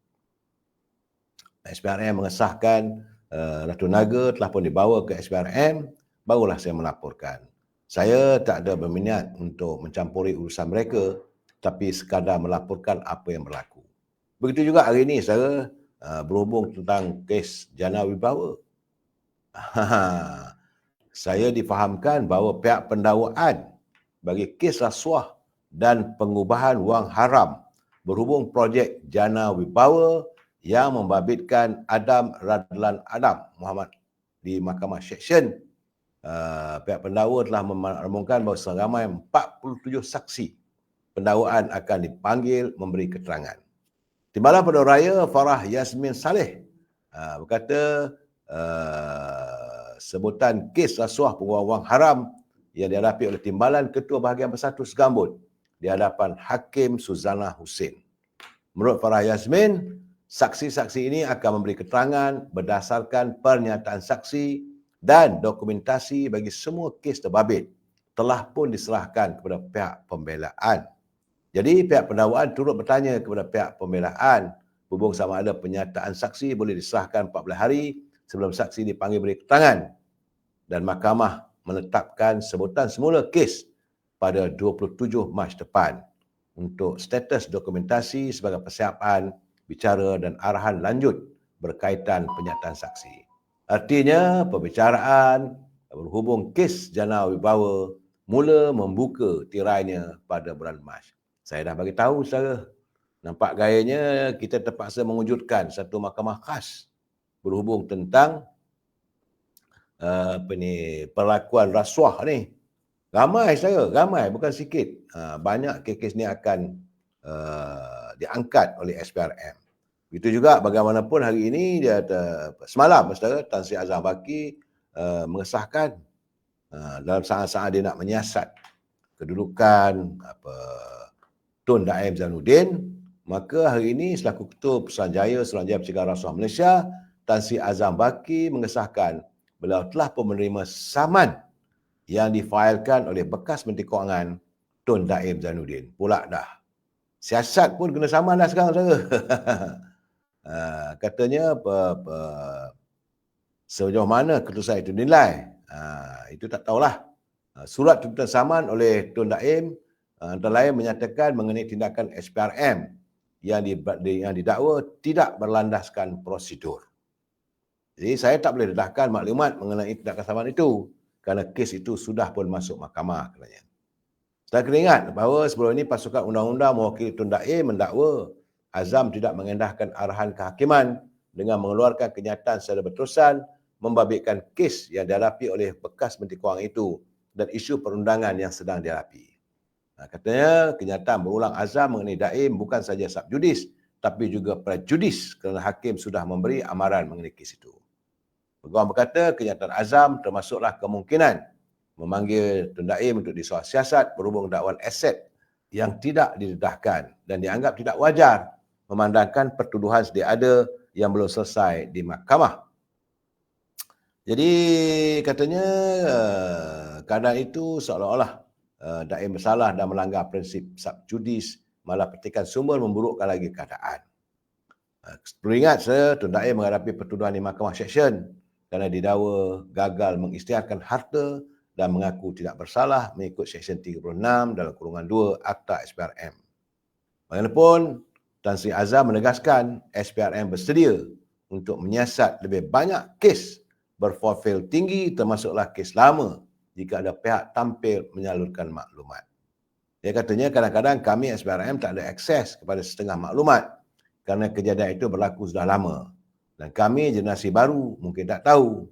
SPRM mengesahkan Ratu Naga telah pun dibawa ke SPRM, barulah saya melaporkan. Saya tak ada berminat untuk mencampuri urusan mereka, tapi sekadar melaporkan apa yang berlaku. Begitu juga hari ini saya berhubung tentang kes Jana Wibawa. Saya difahamkan bahawa pihak pendakwaan bagi kes rasuah dan pengubahan wang haram berhubung projek Jana Wibawa yang membabitkan Adam Radlan Adam Muhammad di Mahkamah Seksyen. Pihak pendakwa telah memaklumkan bahawa seramai 47 saksi pendakwaan akan dipanggil memberi keterangan. Timbalan Perdana Raya Farah Yasmin Saleh berkata sebutan kes rasuah pengubahan wang haram yang dihadapi oleh Timbalan Ketua Bahagian Bersatu Segambut di hadapan Hakim Suzana Hussein. Menurut Farah Yasmin, saksi-saksi ini akan memberi keterangan berdasarkan pernyataan saksi dan dokumentasi bagi semua kes terbabit telah pun diserahkan kepada pihak pembelaan. Jadi pihak pendakwaan turut bertanya kepada pihak pembelaan berhubung sama ada penyataan saksi boleh diserahkan 14 hari sebelum saksi dipanggil beri keterangan, dan mahkamah menetapkan sebutan semula kes pada 27 Mac depan untuk status dokumentasi sebagai persiapan bicara dan arahan lanjut berkaitan penyataan saksi. Artinya pembicaraan berhubung kes Jana Wibawa mula membuka tirainya pada bulan Mac. Saya dah bagi tahu saudara. Nampak gayanya kita terpaksa mewujudkan satu mahkamah khas berhubung tentang perlakuan rasuah ni. Ramai saudara, ramai bukan sikit. Banyak kes ni akan diangkat oleh SPRM. Begitu juga bagaimanapun hari ini dia semalam saudara Tan Sri Azhar Baki mengesahkan dalam saat-saat dia nak menyiasat kedudukan Tun Daim Zainuddin, maka hari ini selaku Ketua Pusuruhanjaya Suruhanjaya Pencegahan Rasuah Malaysia, Tan Sri Azhar Baki mengesahkan beliau telah pun menerima saman yang difailkan oleh bekas Menteri Kewangan Tun Daim Zainuddin. Pula dah. Siasat pun kena saman dah sekarang saudara. Katanya sejauh mana keputusan itu dinilai. Itu tak tahulah. Surat tuntutan saman oleh Tun Daim antara lain menyatakan mengenai tindakan SPRM yang didakwa tidak berlandaskan prosedur. Jadi saya tak boleh dedahkan maklumat mengenai tindakan saman itu kerana kes itu sudah pun masuk mahkamah katanya. Saya kena ingat bahawa sebelum ini pasukan undang-undang mewakili Tun Daim mendakwa Azam tidak mengendahkan arahan kehakiman dengan mengeluarkan kenyataan secara berterusan membabitkan kes yang dihadapi oleh bekas Menteri Kewangan itu dan isu perundangan yang sedang dihadapi. Katanya kenyataan berulang Azam mengenai Daim bukan saja subjudis tapi juga prejudis kerana hakim sudah memberi amaran mengenai kes itu. Peguam berkata kenyataan Azam termasuklah kemungkinan memanggil Tun Daim untuk disoal siasat berhubung dakwaan aset yang tidak didedahkan dan dianggap tidak wajar memandangkan pertuduhan sedia ada yang belum selesai di mahkamah. Jadi katanya keadaan itu seolah-olah Daim bersalah dan melanggar prinsip subjudis, malah petikan sumber memburukkan lagi keadaan. Beringat saya, Tun Daim menghadapi pertuduhan di Mahkamah Seksyen kerana didakwa gagal mengisytiharkan harta dan mengaku tidak bersalah mengikut Seksyen 36 dalam kurungan 2 Akta SPRM. Bagaimanapun, Tan Sri Azhar menegaskan SPRM bersedia untuk menyiasat lebih banyak kes berprofil tinggi termasuklah kes lama jika ada pihak tampil menyalurkan maklumat. Dia katanya kadang-kadang kami SPRM tak ada akses kepada setengah maklumat kerana kejadian itu berlaku sudah lama. Dan kami generasi baru mungkin tak tahu.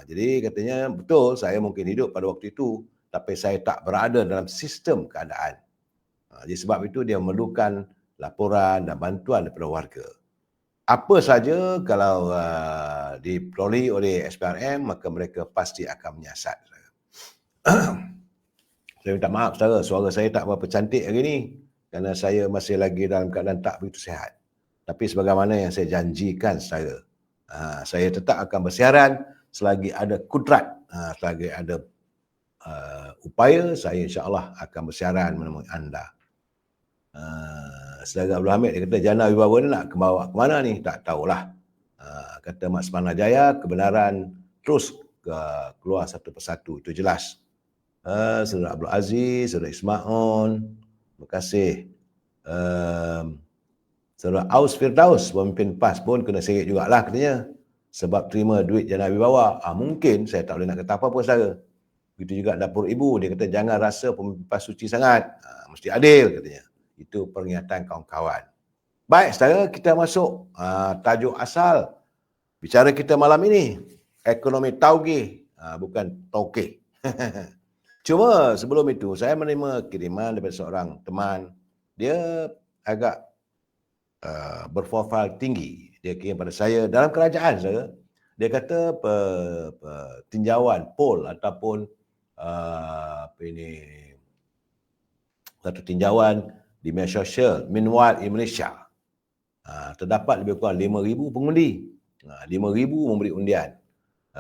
Jadi katanya betul saya mungkin hidup pada waktu itu tapi saya tak berada dalam sistem keadaan. Jadi sebab itu dia memerlukan laporan dan bantuan daripada warga. Apa saja kalau diperoleh oleh SPRM maka mereka pasti akan menyiasat. Saya minta maaf saudara, suara saya tak berapa cantik hari ini kerana saya masih lagi dalam keadaan tak begitu sihat. Tapi sebagaimana yang saya janjikan saudara, saya tetap akan bersiaran selagi ada kudrat, selagi ada upaya, saya insya-Allah akan bersiaran menemui anda. Saudara Abdul Hamid dia kata Jana Wibawa ni nak bawa ke mana ni? Tak tahulah. Kata Mak Semana Jaya, kebenaran terus keluar satu persatu, itu jelas. Saudara Abdul Aziz, Saudara Ismaon, terima kasih. Saudara Aus Firdaus, pemimpin PAS pun kena seret jugalah katanya. Sebab terima duit yang Nabi bawa. Mungkin saya tak boleh nak kata apa-apa saudara. Begitu juga dapur ibu, dia kata jangan rasa pemimpin PAS suci sangat. Mesti adil katanya. Itu peringatan kawan-kawan. Baik saudara, kita masuk tajuk asal bicara kita malam ini. Ekonomi taugih, bukan tauke. Cuma sebelum itu, saya menerima kiriman daripada seorang teman. Dia agak berprofil tinggi. Dia kirim pada saya dalam kerajaan saya. Dia kata tinjauan poll ataupun satu tinjauan di media sosial Meanwhile Indonesia. Terdapat lebih kurang 5,000 pengundi. 5,000 memberi undian.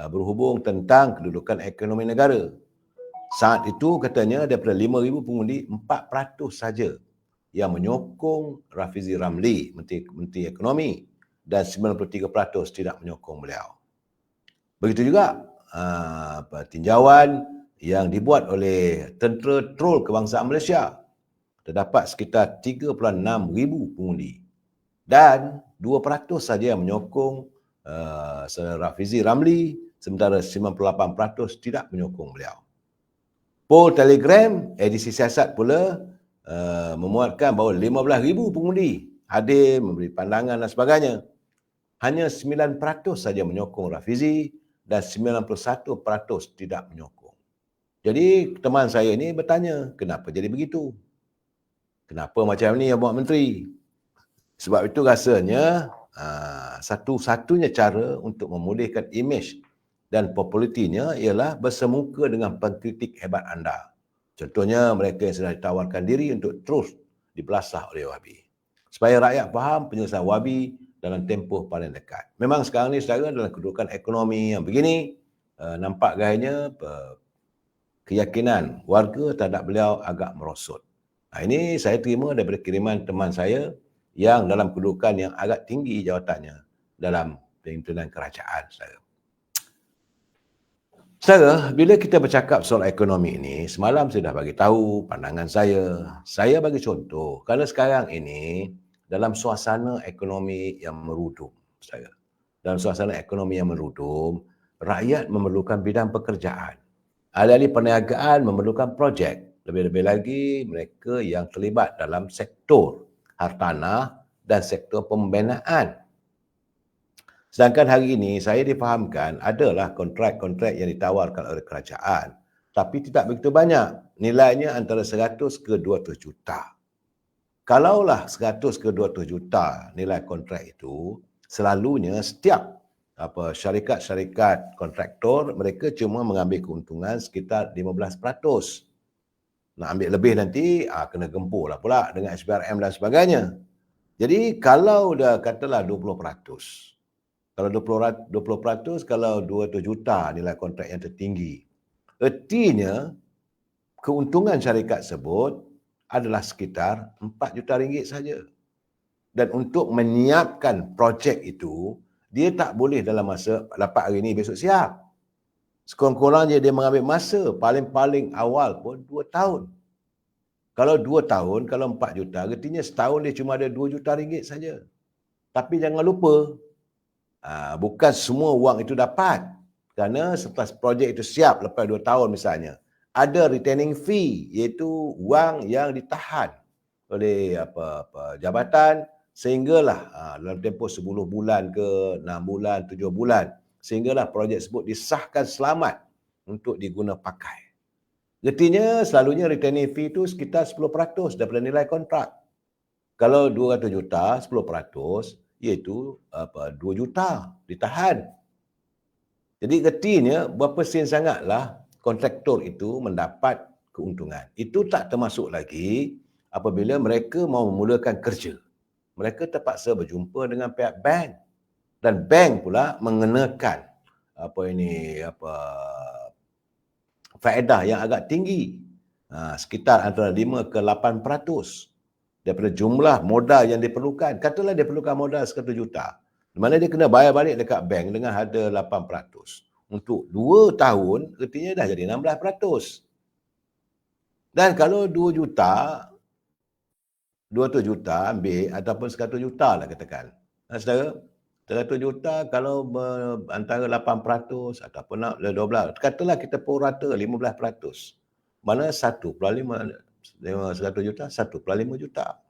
Berhubung tentang kedudukan ekonomi negara. Saat itu katanya daripada 5,000 pengundi, 4% saja yang menyokong Rafizi Ramli, Menteri Ekonomi, dan 93% tidak menyokong beliau. Begitu juga tinjauan yang dibuat oleh Tentera Troll Kebangsaan Malaysia. Terdapat sekitar 3,6,000 pengundi. Dan 2% saja yang menyokong Saudara Rafizi Ramli, sementara 98% tidak menyokong beliau. Poll Telegram, edisi siasat pula memuatkan bahawa 15,000 pengundi hadir memberi pandangan dan sebagainya. Hanya 9% saja menyokong Rafizi dan 91% tidak menyokong. Jadi teman saya ini bertanya, kenapa jadi begitu? Kenapa macam ni yang buat menteri? Sebab itu rasanya satu-satunya cara untuk memulihkan imej dan popularitinya ialah bersemuka dengan pengkritik hebat anda. Contohnya mereka yang sedang ditawarkan diri untuk terus dibelasah oleh Wahabi. Supaya rakyat faham penyelesaian Wahabi dalam tempoh paling dekat. Memang sekarang ni saudara dalam kedudukan ekonomi yang begini, nampak gayanya keyakinan warga terhadap beliau agak merosot. Ini saya terima daripada kiriman teman saya yang dalam kedudukan yang agak tinggi jawatannya dalam pimpinan kerajaan saudara. Saudara, bila kita bercakap soal ekonomi ini, semalam saya dah bagi tahu pandangan saya. Saya bagi contoh, kerana sekarang ini dalam suasana ekonomi yang merudum, saudara. Dalam suasana ekonomi yang merudum, rakyat memerlukan bidang pekerjaan. Ahli-ahli perniagaan memerlukan projek. Lebih-lebih lagi mereka yang terlibat dalam sektor hartanah dan sektor pembinaan. Sedangkan hari ini saya difahamkan adalah kontrak-kontrak yang ditawarkan oleh kerajaan. Tapi tidak begitu banyak. Nilainya antara 100 ke 200 juta. Kalaulah 100 ke 200 juta nilai kontrak itu, selalunya setiap syarikat-syarikat kontraktor, mereka cuma mengambil keuntungan sekitar 15%. Nak ambil lebih nanti, kena gempur lah pula dengan SPRM dan sebagainya. Jadi kalau dah katalah 20%, kalau 20%, kalau 200 juta nilai kontrak yang tertinggi, ertinya keuntungan syarikat tersebut adalah sekitar 4 juta ringgit saja. Dan untuk menyiapkan projek itu, dia tak boleh dalam masa 8 hari ini besok siap. Sekurang-kurangnya dia mengambil masa paling-paling awal pun 2 tahun. Kalau 2 tahun, kalau 4 juta, artinya setahun dia cuma ada 2 juta ringgit saja. Tapi jangan lupa, bukan semua wang itu dapat. Kerana setelah projek itu siap lepas 2 tahun misalnya, ada retaining fee, iaitu wang yang ditahan oleh jabatan sehinggalah dalam tempoh 10 bulan ke 6 bulan, 7 bulan, sehinggalah projek tersebut disahkan selamat untuk diguna pakai. Artinya selalunya retaining fee itu sekitar 10% daripada nilai kontrak. Kalau 200 juta, 10%, iaitu 2 juta ditahan. Jadi artinya berapa sen sangatlah kontraktor itu mendapat keuntungan. Itu tak termasuk lagi apabila mereka mau memulakan kerja. Mereka terpaksa berjumpa dengan pihak bank. Dan bank pula mengenakan faedah yang agak tinggi. Sekitar antara 5 ke 8% daripada jumlah modal yang diperlukan. Katalah dia perlukan modal 100 juta. Di mana dia kena bayar balik dekat bank dengan harga 8%. Untuk 2 tahun, artinya dah jadi 16%. Dan kalau 2 juta, 200 juta ambil ataupun 100 juta lah katakan. Saudara, 100 juta kalau antara 8% ataupun 12, katalah kita pukul rata 15%. Mana 1/100 juta, 1/5 juta.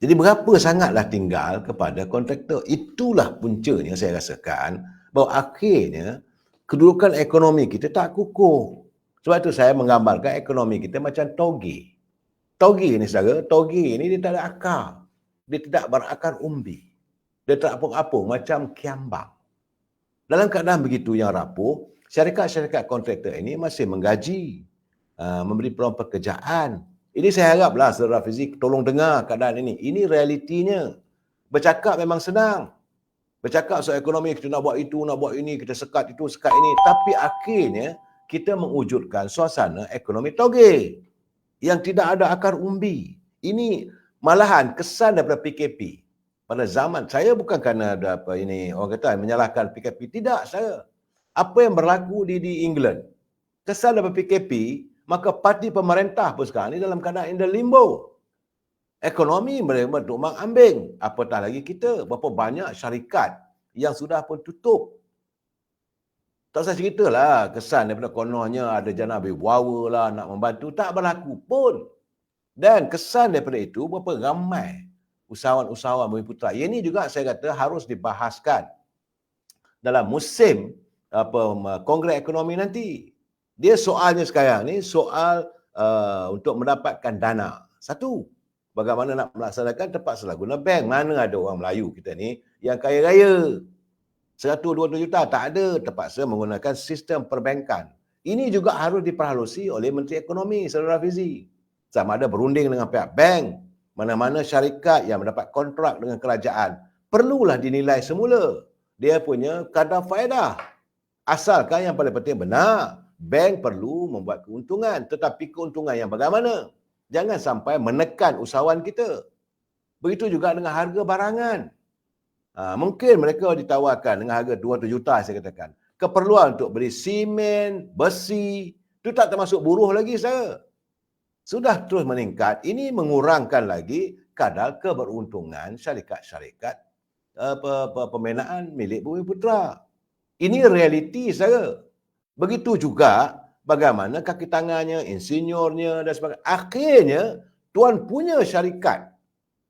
Jadi berapa sangatlah tinggal kepada kontraktor. Itulah puncanya saya rasakan bahawa akhirnya kedudukan ekonomi kita tak kukuh. Sebab itu saya menggambarkan ekonomi kita macam toge. Toge ni saudara, toge ni dia tak ada akar. Dia tidak berakar umbi. Dia tak apung-apung macam kiambang. Dalam keadaan begitu yang rapuh, syarikat-syarikat kontraktor ini masih menggaji, memberi peluang pekerjaan. Ini saya haraplah saudara Fizik tolong dengar keadaan ini. Ini realitinya. Bercakap memang senang. Bercakap soal ekonomi, kita nak buat itu, nak buat ini, kita sekat itu, sekat ini. Tapi akhirnya, kita mewujudkan suasana ekonomi toge yang tidak ada akar umbi. Ini malahan kesan daripada PKP. Pada zaman, saya bukan kerana ada apa ini, orang kata menyalahkan PKP. Tidak, saya. Apa yang berlaku di England, kesan daripada PKP, maka parti pemerintah pun sekarang ni dalam keadaan in the limbo. Ekonomi mereka tumbang ambing. Apatah lagi kita, berapa banyak syarikat yang sudah pun tutup. Tak usah ceritalah kesan daripada kononnya ada jana berwawa lah, nak membantu. Tak berlaku pun. Dan kesan daripada itu, berapa ramai usahawan-usahawan Bumiputera. Ini juga saya kata harus dibahaskan dalam musim Kongres Ekonomi nanti. Dia soalnya sekarang ni soal untuk mendapatkan dana. Satu, bagaimana nak melaksanakan terpaksa guna bank. Mana ada orang Melayu kita ni yang kaya raya. 100-200 juta tak ada, terpaksa menggunakan sistem perbankan. Ini juga harus diperhalusi oleh Menteri Ekonomi, Saudara Fizi. Sama ada berunding dengan pihak bank, mana-mana syarikat yang mendapat kontrak dengan kerajaan, perlulah dinilai semula. Dia punya kadar faedah. Asalkan yang paling penting benar, bank perlu membuat keuntungan. Tetapi keuntungan yang bagaimana? Jangan sampai menekan usahawan kita. Begitu juga dengan harga barangan. Mungkin mereka ditawarkan dengan harga 200 juta saya katakan. Keperluan untuk beli simen, besi, itu tak termasuk buruh lagi saya. Sudah terus meningkat. Ini mengurangkan lagi kadar keberuntungan syarikat-syarikat pembinaan milik Bumiputera. Ini realiti saya. Begitu juga bagaimana kaki tangannya, insinyurnya dan sebagainya. Akhirnya tuan punya syarikat,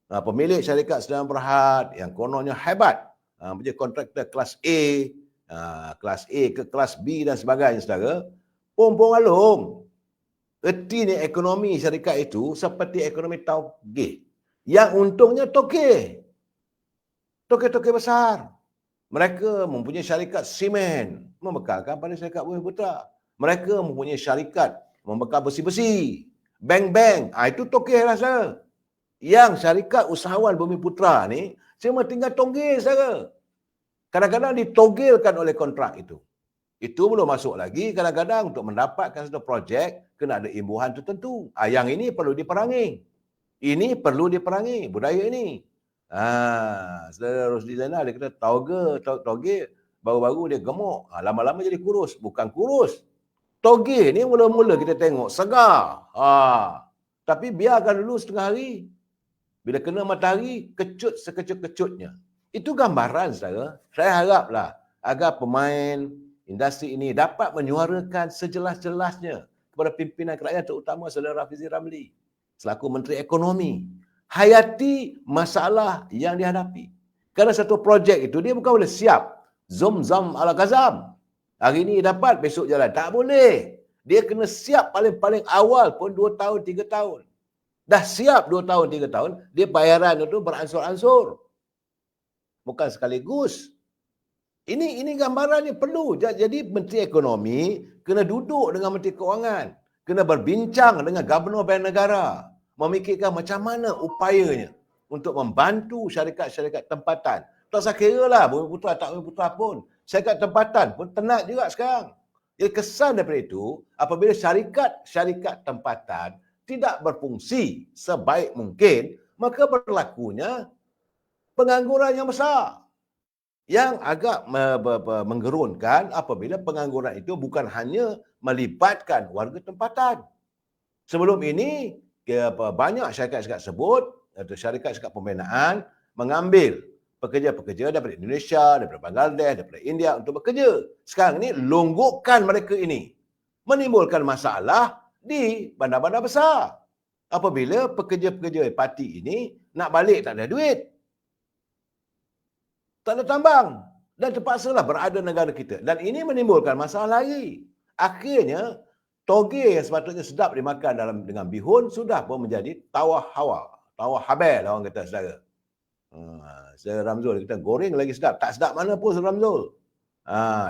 pemilik syarikat sedang berhad yang kononnya hebat, punya kontraktor kelas A ke kelas B dan sebagainya, saudara, pompong alung. Ertinya ekonomi syarikat itu seperti ekonomi toge. Yang untungnya toge. Toge-toge besar. Mereka mempunyai syarikat simen, membekalkan pada syarikat Bumiputera. Mereka mempunyai syarikat membekal besi-besi. Bank-bank, itu toge lah saudara. Yang syarikat usahawan Bumiputera ni cuma tinggal tonggil saja. Kadang-kadang ditogilkan oleh kontrak itu. Itu belum masuk lagi, kadang-kadang untuk mendapatkan satu projek kena ada imbuhan tertentu. Yang ini perlu diperangi. Ini perlu diperangi, budaya ini. Saudara Rosdi Zainal dia kata toge baru-baru dia gemuk. Lama-lama jadi kurus. Bukan kurus. Toge ni mula-mula kita tengok segar. Tapi biarkan dulu setengah hari. Bila kena matahari, kecut sekecut-kecutnya. Itu gambaran, saudara. Saya haraplah agar pemain industri ini dapat menyuarakan sejelas-jelasnya kepada pimpinan kerajaan, terutama saudara Rafizi Ramli selaku Menteri Ekonomi. Hayati masalah yang dihadapi. Kerana satu projek itu, dia bukan boleh siap. Zam ala Ghazam. Hari ini dapat, besok jalan. Tak boleh. Dia kena siap paling-paling awal pun 2 tahun, 3 tahun. Dah siap 2 tahun, 3 tahun, dia bayaran itu beransur-ansur. Bukan sekaligus. Ini gambarannya perlu. Jadi Menteri Ekonomi kena duduk dengan Menteri Kewangan. Kena berbincang dengan Gubernur Bank Negara. Memikirkan macam mana upayanya untuk membantu syarikat-syarikat tempatan. Tak usah kira lah Bumiputera tak Bumiputera pun. Syarikat tempatan pun tenat juga sekarang. Jadi kesan daripada itu, apabila syarikat-syarikat tempatan tidak berfungsi sebaik mungkin, maka berlakunya pengangguran yang besar. Yang agak menggerunkan apabila pengangguran itu bukan hanya melibatkan warga tempatan. Sebelum ini, banyak syarikat-syarikat sebut, atau syarikat-syarikat pembinaan mengambil pekerja-pekerja daripada Indonesia, daripada Bangladesh, daripada India untuk bekerja. Sekarang ini longgokkan mereka ini. Menimbulkan masalah di bandar-bandar besar. Apabila pekerja-pekerja parti ini nak balik tak ada duit. Tak ada tambang. Dan terpaksalah berada negara kita. Dan ini menimbulkan masalah lagi. Akhirnya, toge yang sepatutnya sedap dimakan dengan bihun sudah pun menjadi tawar hawa. Tawar habel orang kata saudara. Saudara Ramzul kita goreng lagi sedap. Tak sedap mana pun Saudara Ramzul.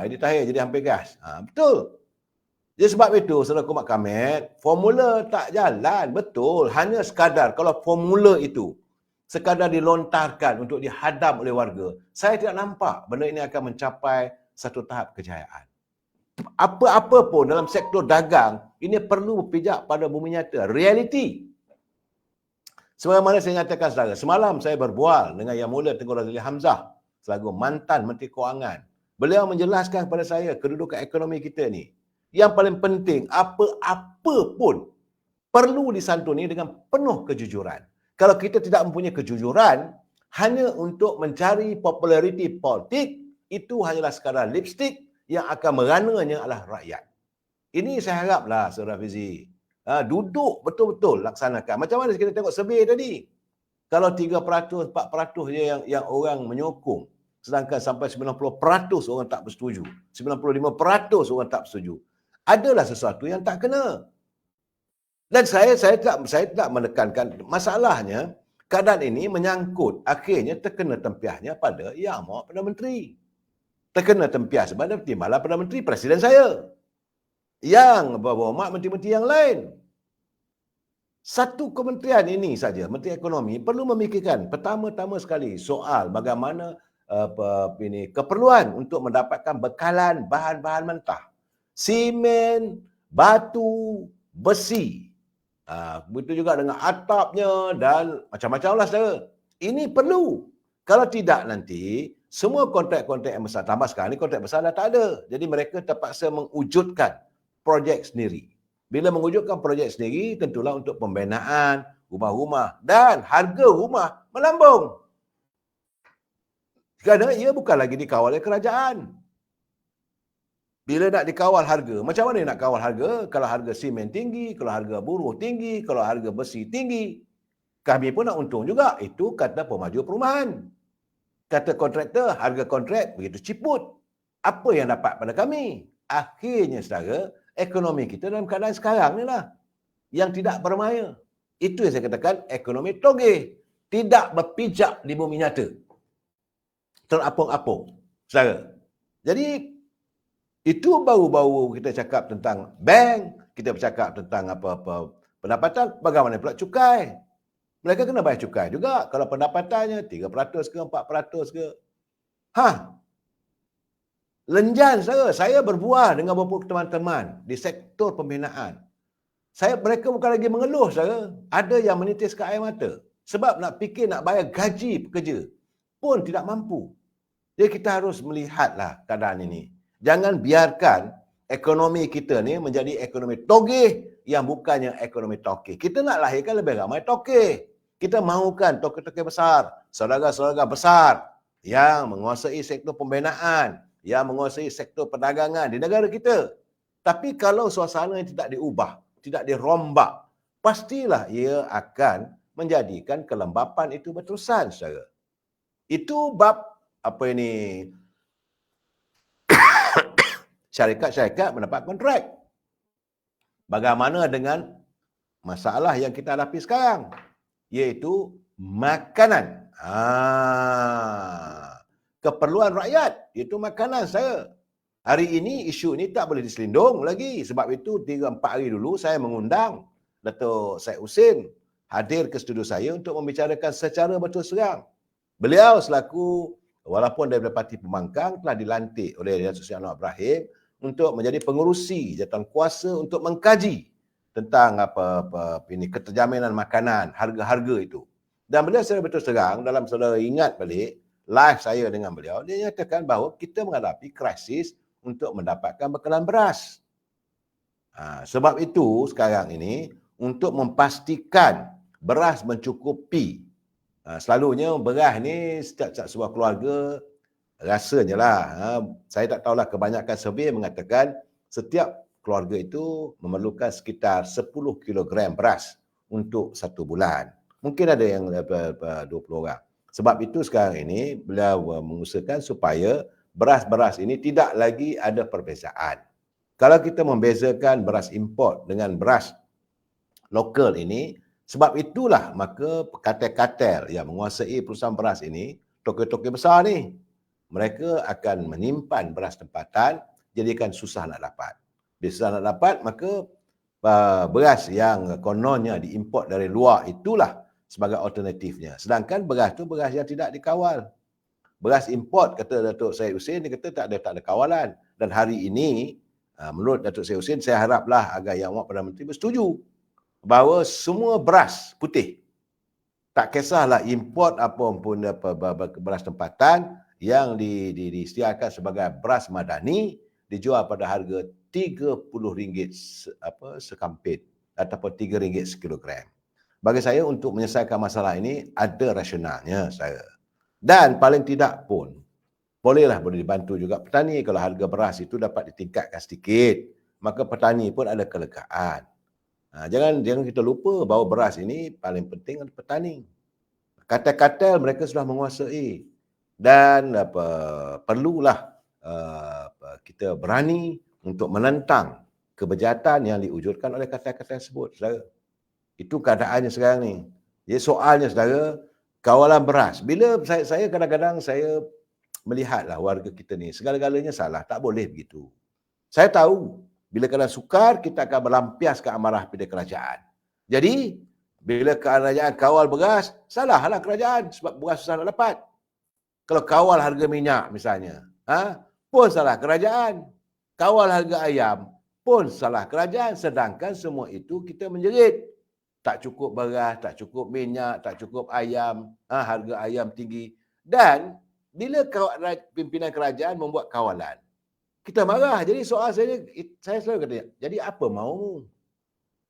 Edi Tahir jadi hampir gas. Betul. Jadi sebab itu, saudara Mak Kamet, formula tak jalan. Betul. Hanya sekadar kalau formula itu sekadar dilontarkan untuk dihadam oleh warga, saya tidak nampak benda ini akan mencapai satu tahap kejayaan. Apa-apa pun dalam sektor dagang, ini perlu berpijak pada bumi nyata. Realiti. Sebagaimana saya nyatakan saudara, semalam saya berbual dengan Yang Mulia Tengku Razili Hamzah, selaku mantan Menteri Kewangan. Beliau menjelaskan kepada saya kedudukan ekonomi kita ni. Yang paling penting, apa-apa pun perlu disantuni dengan penuh kejujuran. Kalau kita tidak mempunyai kejujuran, hanya untuk mencari populariti politik, itu hanyalah sekadar lipstick yang akan merananya adalah rakyat. Ini saya haraplah, Saudara Fizi. Duduk betul-betul laksanakan. Macam mana kita tengok survey tadi. Kalau 3%, 4% je yang orang menyokong, sedangkan sampai 90% orang tak bersetuju. 95% orang tak bersetuju. Adalah sesuatu yang tak kena. Dan saya tak menekankan masalahnya keadaan ini menyangkut akhirnya terkena tempiasnya pada Yang Amat Perdana Menteri. Terkena tempias pada Timbalan Perdana Menteri Presiden saya. Yang berhormat menteri-menteri yang lain. Satu kementerian ini saja, Menteri Ekonomi perlu memikirkan pertama-tama sekali soal bagaimana keperluan untuk mendapatkan bekalan bahan-bahan mentah. Simen, batu, besi. Begitu juga dengan atapnya dan macam-macam lah saudara. Ini perlu. Kalau tidak nanti, semua kontrak-kontrak yang besar, tambah sekarang ni kontrak besar dah tak ada. Jadi mereka terpaksa mewujudkan projek sendiri. Bila mewujudkan projek sendiri, tentulah untuk pembinaan rumah-rumah. Dan harga rumah melambung. Kerana ia bukan lagi dikawal oleh kerajaan. Bila nak dikawal harga, macam mana nak kawal harga? Kalau harga simen tinggi, kalau harga buruh tinggi, kalau harga besi tinggi. Kami pun nak untung juga. Itu kata pemaju perumahan. Kata kontraktor, harga kontrak begitu ciput. Apa yang dapat pada kami? Akhirnya saudara, ekonomi kita dalam keadaan sekarang ni lah. Yang tidak bermaya. Itu yang saya katakan ekonomi toge. Tidak berpijak di bumi nyata. Terapung-apung. Saudara. Jadi, itu baru-baru kita cakap tentang bank, kita bercakap tentang apa-apa pendapatan, bagaimana pula cukai. Mereka kena bayar cukai juga. Kalau pendapatannya 3% ke 4% ke. Lenjan saya berbual dengan beberapa teman-teman di sektor pembinaan. Mereka bukan lagi mengeluh saudara. Ada yang menitis ke air mata. Sebab nak fikir nak bayar gaji pekerja pun tidak mampu. Jadi kita harus melihatlah keadaan ini. Jangan biarkan ekonomi kita ni menjadi ekonomi togeh yang bukannya ekonomi tokeh. Kita nak lahirkan lebih ramai tokeh. Kita mahukan tokeh-tokeh besar, saudara-saudara besar yang menguasai sektor pembinaan, yang menguasai sektor perdagangan di negara kita. Tapi kalau suasana yang tidak diubah, tidak dirombak, pastilah ia akan menjadikan kelembapan itu berterusan, saudara. Itu bab syarikat-syarikat mendapat kontrak. Bagaimana dengan masalah yang kita hadapi sekarang? Iaitu makanan. Keperluan rakyat, iaitu makanan saya. Hari ini isu ini tak boleh diselindung lagi. Sebab itu 3-4 hari dulu saya mengundang Datuk Syed Husin hadir ke studio saya untuk membicarakan secara betul serang. Beliau selaku, walaupun daripada Parti Pembangkang, telah dilantik oleh Datuk Seri Anwar Ibrahim untuk menjadi pengerusi jawatan kuasa untuk mengkaji tentang keterjaminan makanan, harga-harga itu. Dan beliau secara betul terang, dalam saudara ingat balik live saya dengan beliau, dia nyatakan bahawa kita menghadapi krisis untuk mendapatkan bekalan beras. Sebab itu sekarang ini untuk memastikan beras mencukupi. Selalunya beras ni setiap sebuah keluarga rasanya lah, saya tak tahulah, kebanyakan survey mengatakan setiap keluarga itu memerlukan sekitar 10 kilogram beras untuk 1 bulan. Mungkin ada yang 20 orang. Sebab itu sekarang ini beliau mengusahakan supaya beras-beras ini tidak lagi ada perbezaan. Kalau kita membezakan beras import dengan beras lokal ini, sebab itulah maka kartel-kartel yang menguasai perusahaan beras ini, tokyo-tokyo besar ni, mereka akan menyimpan beras tempatan, jadikan susah nak dapat. Bila susah nak dapat, maka beras yang kononnya diimport dari luar itulah sebagai alternatifnya. Sedangkan beras tu beras yang tidak dikawal. Beras import, kata Datuk Syed Hussein, dia kata tak ada kawalan. Dan hari ini, menurut Datuk Syed Hussein, saya haraplah agar Yang Amat Perdana Menteri bersetuju bahawa semua beras putih, tak kisahlah import apapun beras tempatan, yang disediakan sebagai beras madani dijual pada harga RM30 sekampit ataupun RM3 sekilogram. Bagi saya, untuk menyelesaikan masalah ini ada rasionalnya saya. Dan paling tidak pun boleh dibantu juga petani. Kalau harga beras itu dapat ditingkatkan sedikit, maka petani pun ada kelegaan. Jangan kita lupa bahawa beras ini paling penting adalah petani. Kartel-kartel mereka sudah menguasai. Dan perlulah kita berani untuk menentang kebejahatan yang diwujudkan oleh kartel-kartel tersebut, saudara. Itu keadaannya sekarang ni. Jadi soalnya, saudara, kawalan beras. Bila saya kadang-kadang saya melihatlah warga kita ni, segala-galanya salah, tak boleh begitu. Saya tahu, bila kena sukar, kita akan melampiaskan amarah pada kerajaan. Jadi, bila kerajaan kawal beras, salahlah kerajaan sebab beras susah nak dapat. Kalau kawal harga minyak misalnya, pun salah kerajaan. Kawal harga ayam pun salah kerajaan. Sedangkan semua itu kita menjerit. Tak cukup beras, tak cukup minyak, tak cukup ayam, harga ayam tinggi. Dan bila pimpinan kerajaan membuat kawalan, kita marah. Jadi soal saya selalu kata, jadi apa maumu?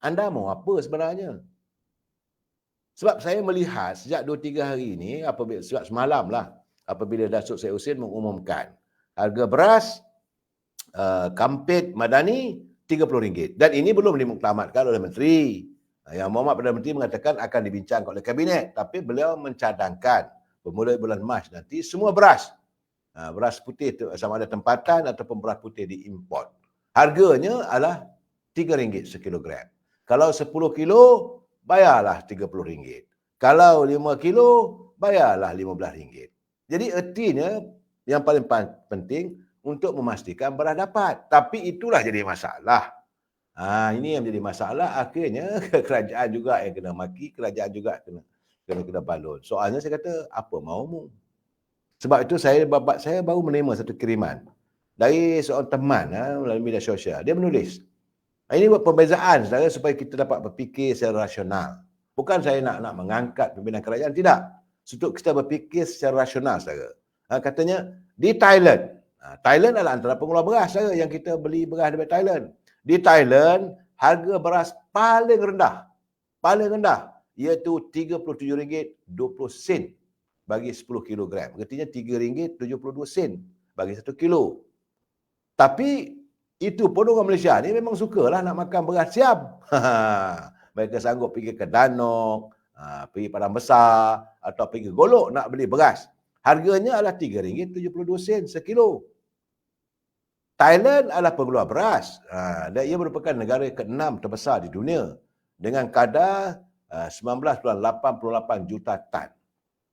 Anda mau apa sebenarnya? Sebab saya melihat sejak 2-3 hari ini, sejak semalam lah, apabila Datuk Syed Hussein mengumumkan harga beras kampit madani RM30. Dan ini belum dimuktamadkan oleh Menteri. Yang Muhammad Perdana Menteri mengatakan akan dibincangkan oleh Kabinet. Tapi beliau mencadangkan bermula bulan Mac nanti semua beras, beras putih itu sama ada tempatan ataupun beras putih diimport, harganya adalah RM3 sekilogram. Kalau 10 kilo, bayarlah RM30. Kalau 5 kilo, bayarlah RM15. Jadi artinya yang paling penting untuk memastikan beras dapat. Tapi itulah jadi masalah. Ini yang menjadi masalah. Akhirnya kerajaan juga yang kena maki, kerajaan juga kena balon. Soalnya saya kata, apa maumu? Sebab itu saya baru menerima satu kiriman dari seorang teman melalui media sosial. Dia menulis, ini buat perbezaan, saudara, supaya kita dapat berfikir secara rasional. Bukan saya nak mengangkat pimpinan kerajaan, tidak. Untuk kita berfikir secara rasional, saudara. Katanya, di Thailand, Thailand adalah antara pengeluar beras, saudara, yang kita beli beras dari Thailand. Di Thailand, harga beras paling rendah, iaitu RM37.20 bagi 10 kilogram. Artinya RM3.72 bagi 1 kilo. Tapi, itu pun orang Malaysia ni memang sukalah nak makan beras siam. Mereka sanggup pergi ke Danok, pergi Padang Besar, atau pergi Golok nak beli beras. Harganya adalah RM3.72 sekilo. Thailand adalah pengeluar beras. Dan ia merupakan negara ke-6 terbesar di dunia dengan kadar 19.88 juta tan.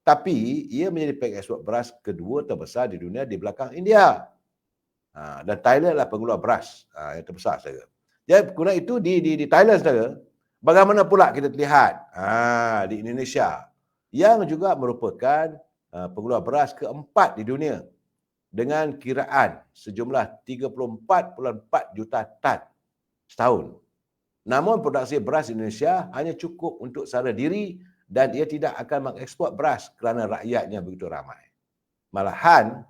Tapi ia menjadi pengeksport beras kedua terbesar di dunia di belakang India. Dan Thailand adalah pengeluar beras yang terbesar, saudara. Jadi guna itu di Thailand, saudara, bagaimana pula kita lihat di Indonesia yang juga merupakan pengeluar beras keempat di dunia dengan kiraan sejumlah 34.4 juta tan setahun. Namun produksi beras Indonesia hanya cukup untuk sara diri dan ia tidak akan mengeksport beras kerana rakyatnya begitu ramai. Malahan,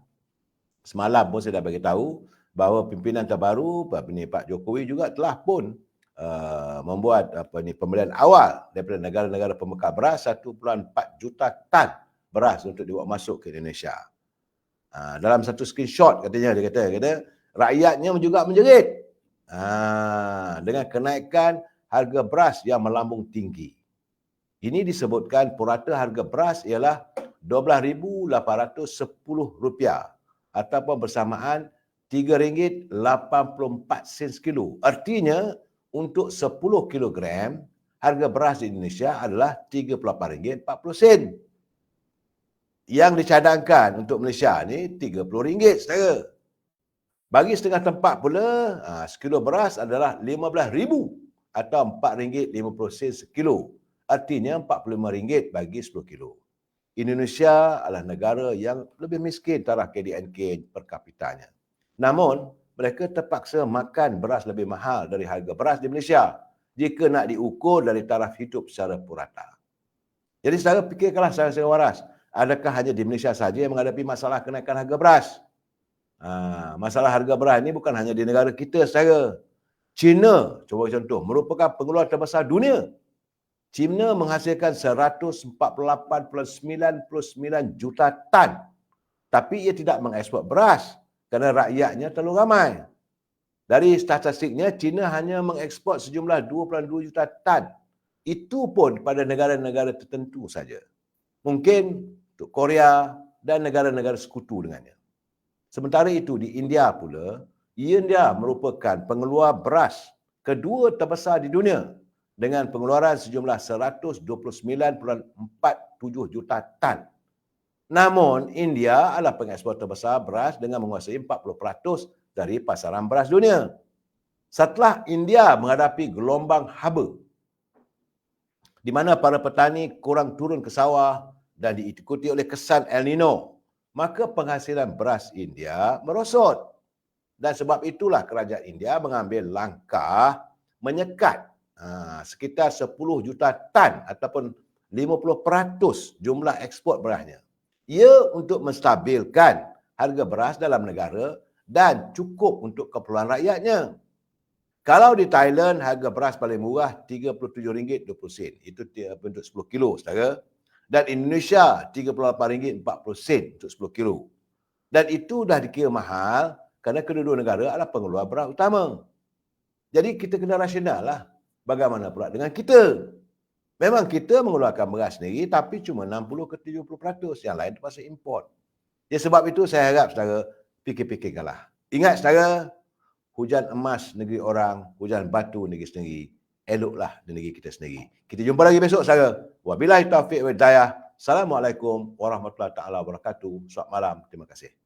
semalam pun saya dah bagi tahu bahawa pimpinan terbaru, Pak Jokowi juga telah pun membuat pembelian awal daripada negara-negara pembekal beras 1.4 juta tan beras untuk dibawa masuk ke Indonesia. Dalam satu screenshot katanya, dia kata rakyatnya juga menjerit dengan kenaikan harga beras yang melambung tinggi. Ini disebutkan purata harga beras ialah RM12,810 ataupun bersamaan RM3.84 sekilo. Artinya untuk 10 kilogram harga beras di Indonesia adalah RM38.40. Yang dicadangkan untuk Malaysia ni RM30 saudara. Bagi setengah tempat pula, sekilo beras adalah RM15,000 atau RM4.50 sekilo. Artinya RM45 bagi 10 kilo. Indonesia adalah negara yang lebih miskin taraf KDNK per kapitanya. Namun, mereka terpaksa makan beras lebih mahal dari harga beras di Malaysia jika nak diukur dari taraf hidup secara purata. Jadi saudara fikirkanlah secara waras, adakah hanya di Malaysia saja yang menghadapi masalah kenaikan harga beras? Masalah harga beras ini bukan hanya di negara kita saudara. China, coba contoh, merupakan pengeluar terbesar dunia. China menghasilkan 148.99 juta tan. Tapi ia tidak mengekspor beras kerana rakyatnya terlalu ramai. Dari statistiknya, China hanya mengekspor sejumlah 2.2 juta tan. Itu pun pada negara-negara tertentu saja. Mungkin untuk Korea dan negara-negara sekutu dengannya. Sementara itu di India pula, India merupakan pengeluar beras kedua terbesar di dunia dengan pengeluaran sejumlah 129.47 juta tan. Namun, India adalah pengekspor terbesar beras dengan menguasai 40% dari pasaran beras dunia. Setelah India menghadapi gelombang haba, di mana para petani kurang turun ke sawah dan diikuti oleh kesan El Nino, maka penghasilan beras India merosot. Dan sebab itulah kerajaan India mengambil langkah menyekat sekitar 10 juta tan ataupun 50% jumlah ekspor berasnya. Ia untuk menstabilkan harga beras dalam negara dan cukup untuk keperluan rakyatnya. Kalau di Thailand harga beras paling murah RM37.20. Itu untuk 10 kilo saudara. Dan Indonesia RM38.40 untuk 10 kilo. Dan itu dah dikira mahal kerana kedua-dua negara adalah pengeluar beras utama. Jadi kita kena rasional lah. Bagaimana pula dengan kita? Memang kita mengeluarkan beras sendiri tapi cuma 60 ke 70%. Yang lain terpaksa import. Ya sebab itu saya harap saudara fikir-fikirkanlah. Ingat saudara, hujan emas negeri orang, hujan batu negeri sendiri. Eloklah di negeri kita sendiri. Kita jumpa lagi besok saudara. Wabillahi taufiq wal hidayah. Assalamualaikum warahmatullahi taala wabarakatuh. Selamat malam. Terima kasih.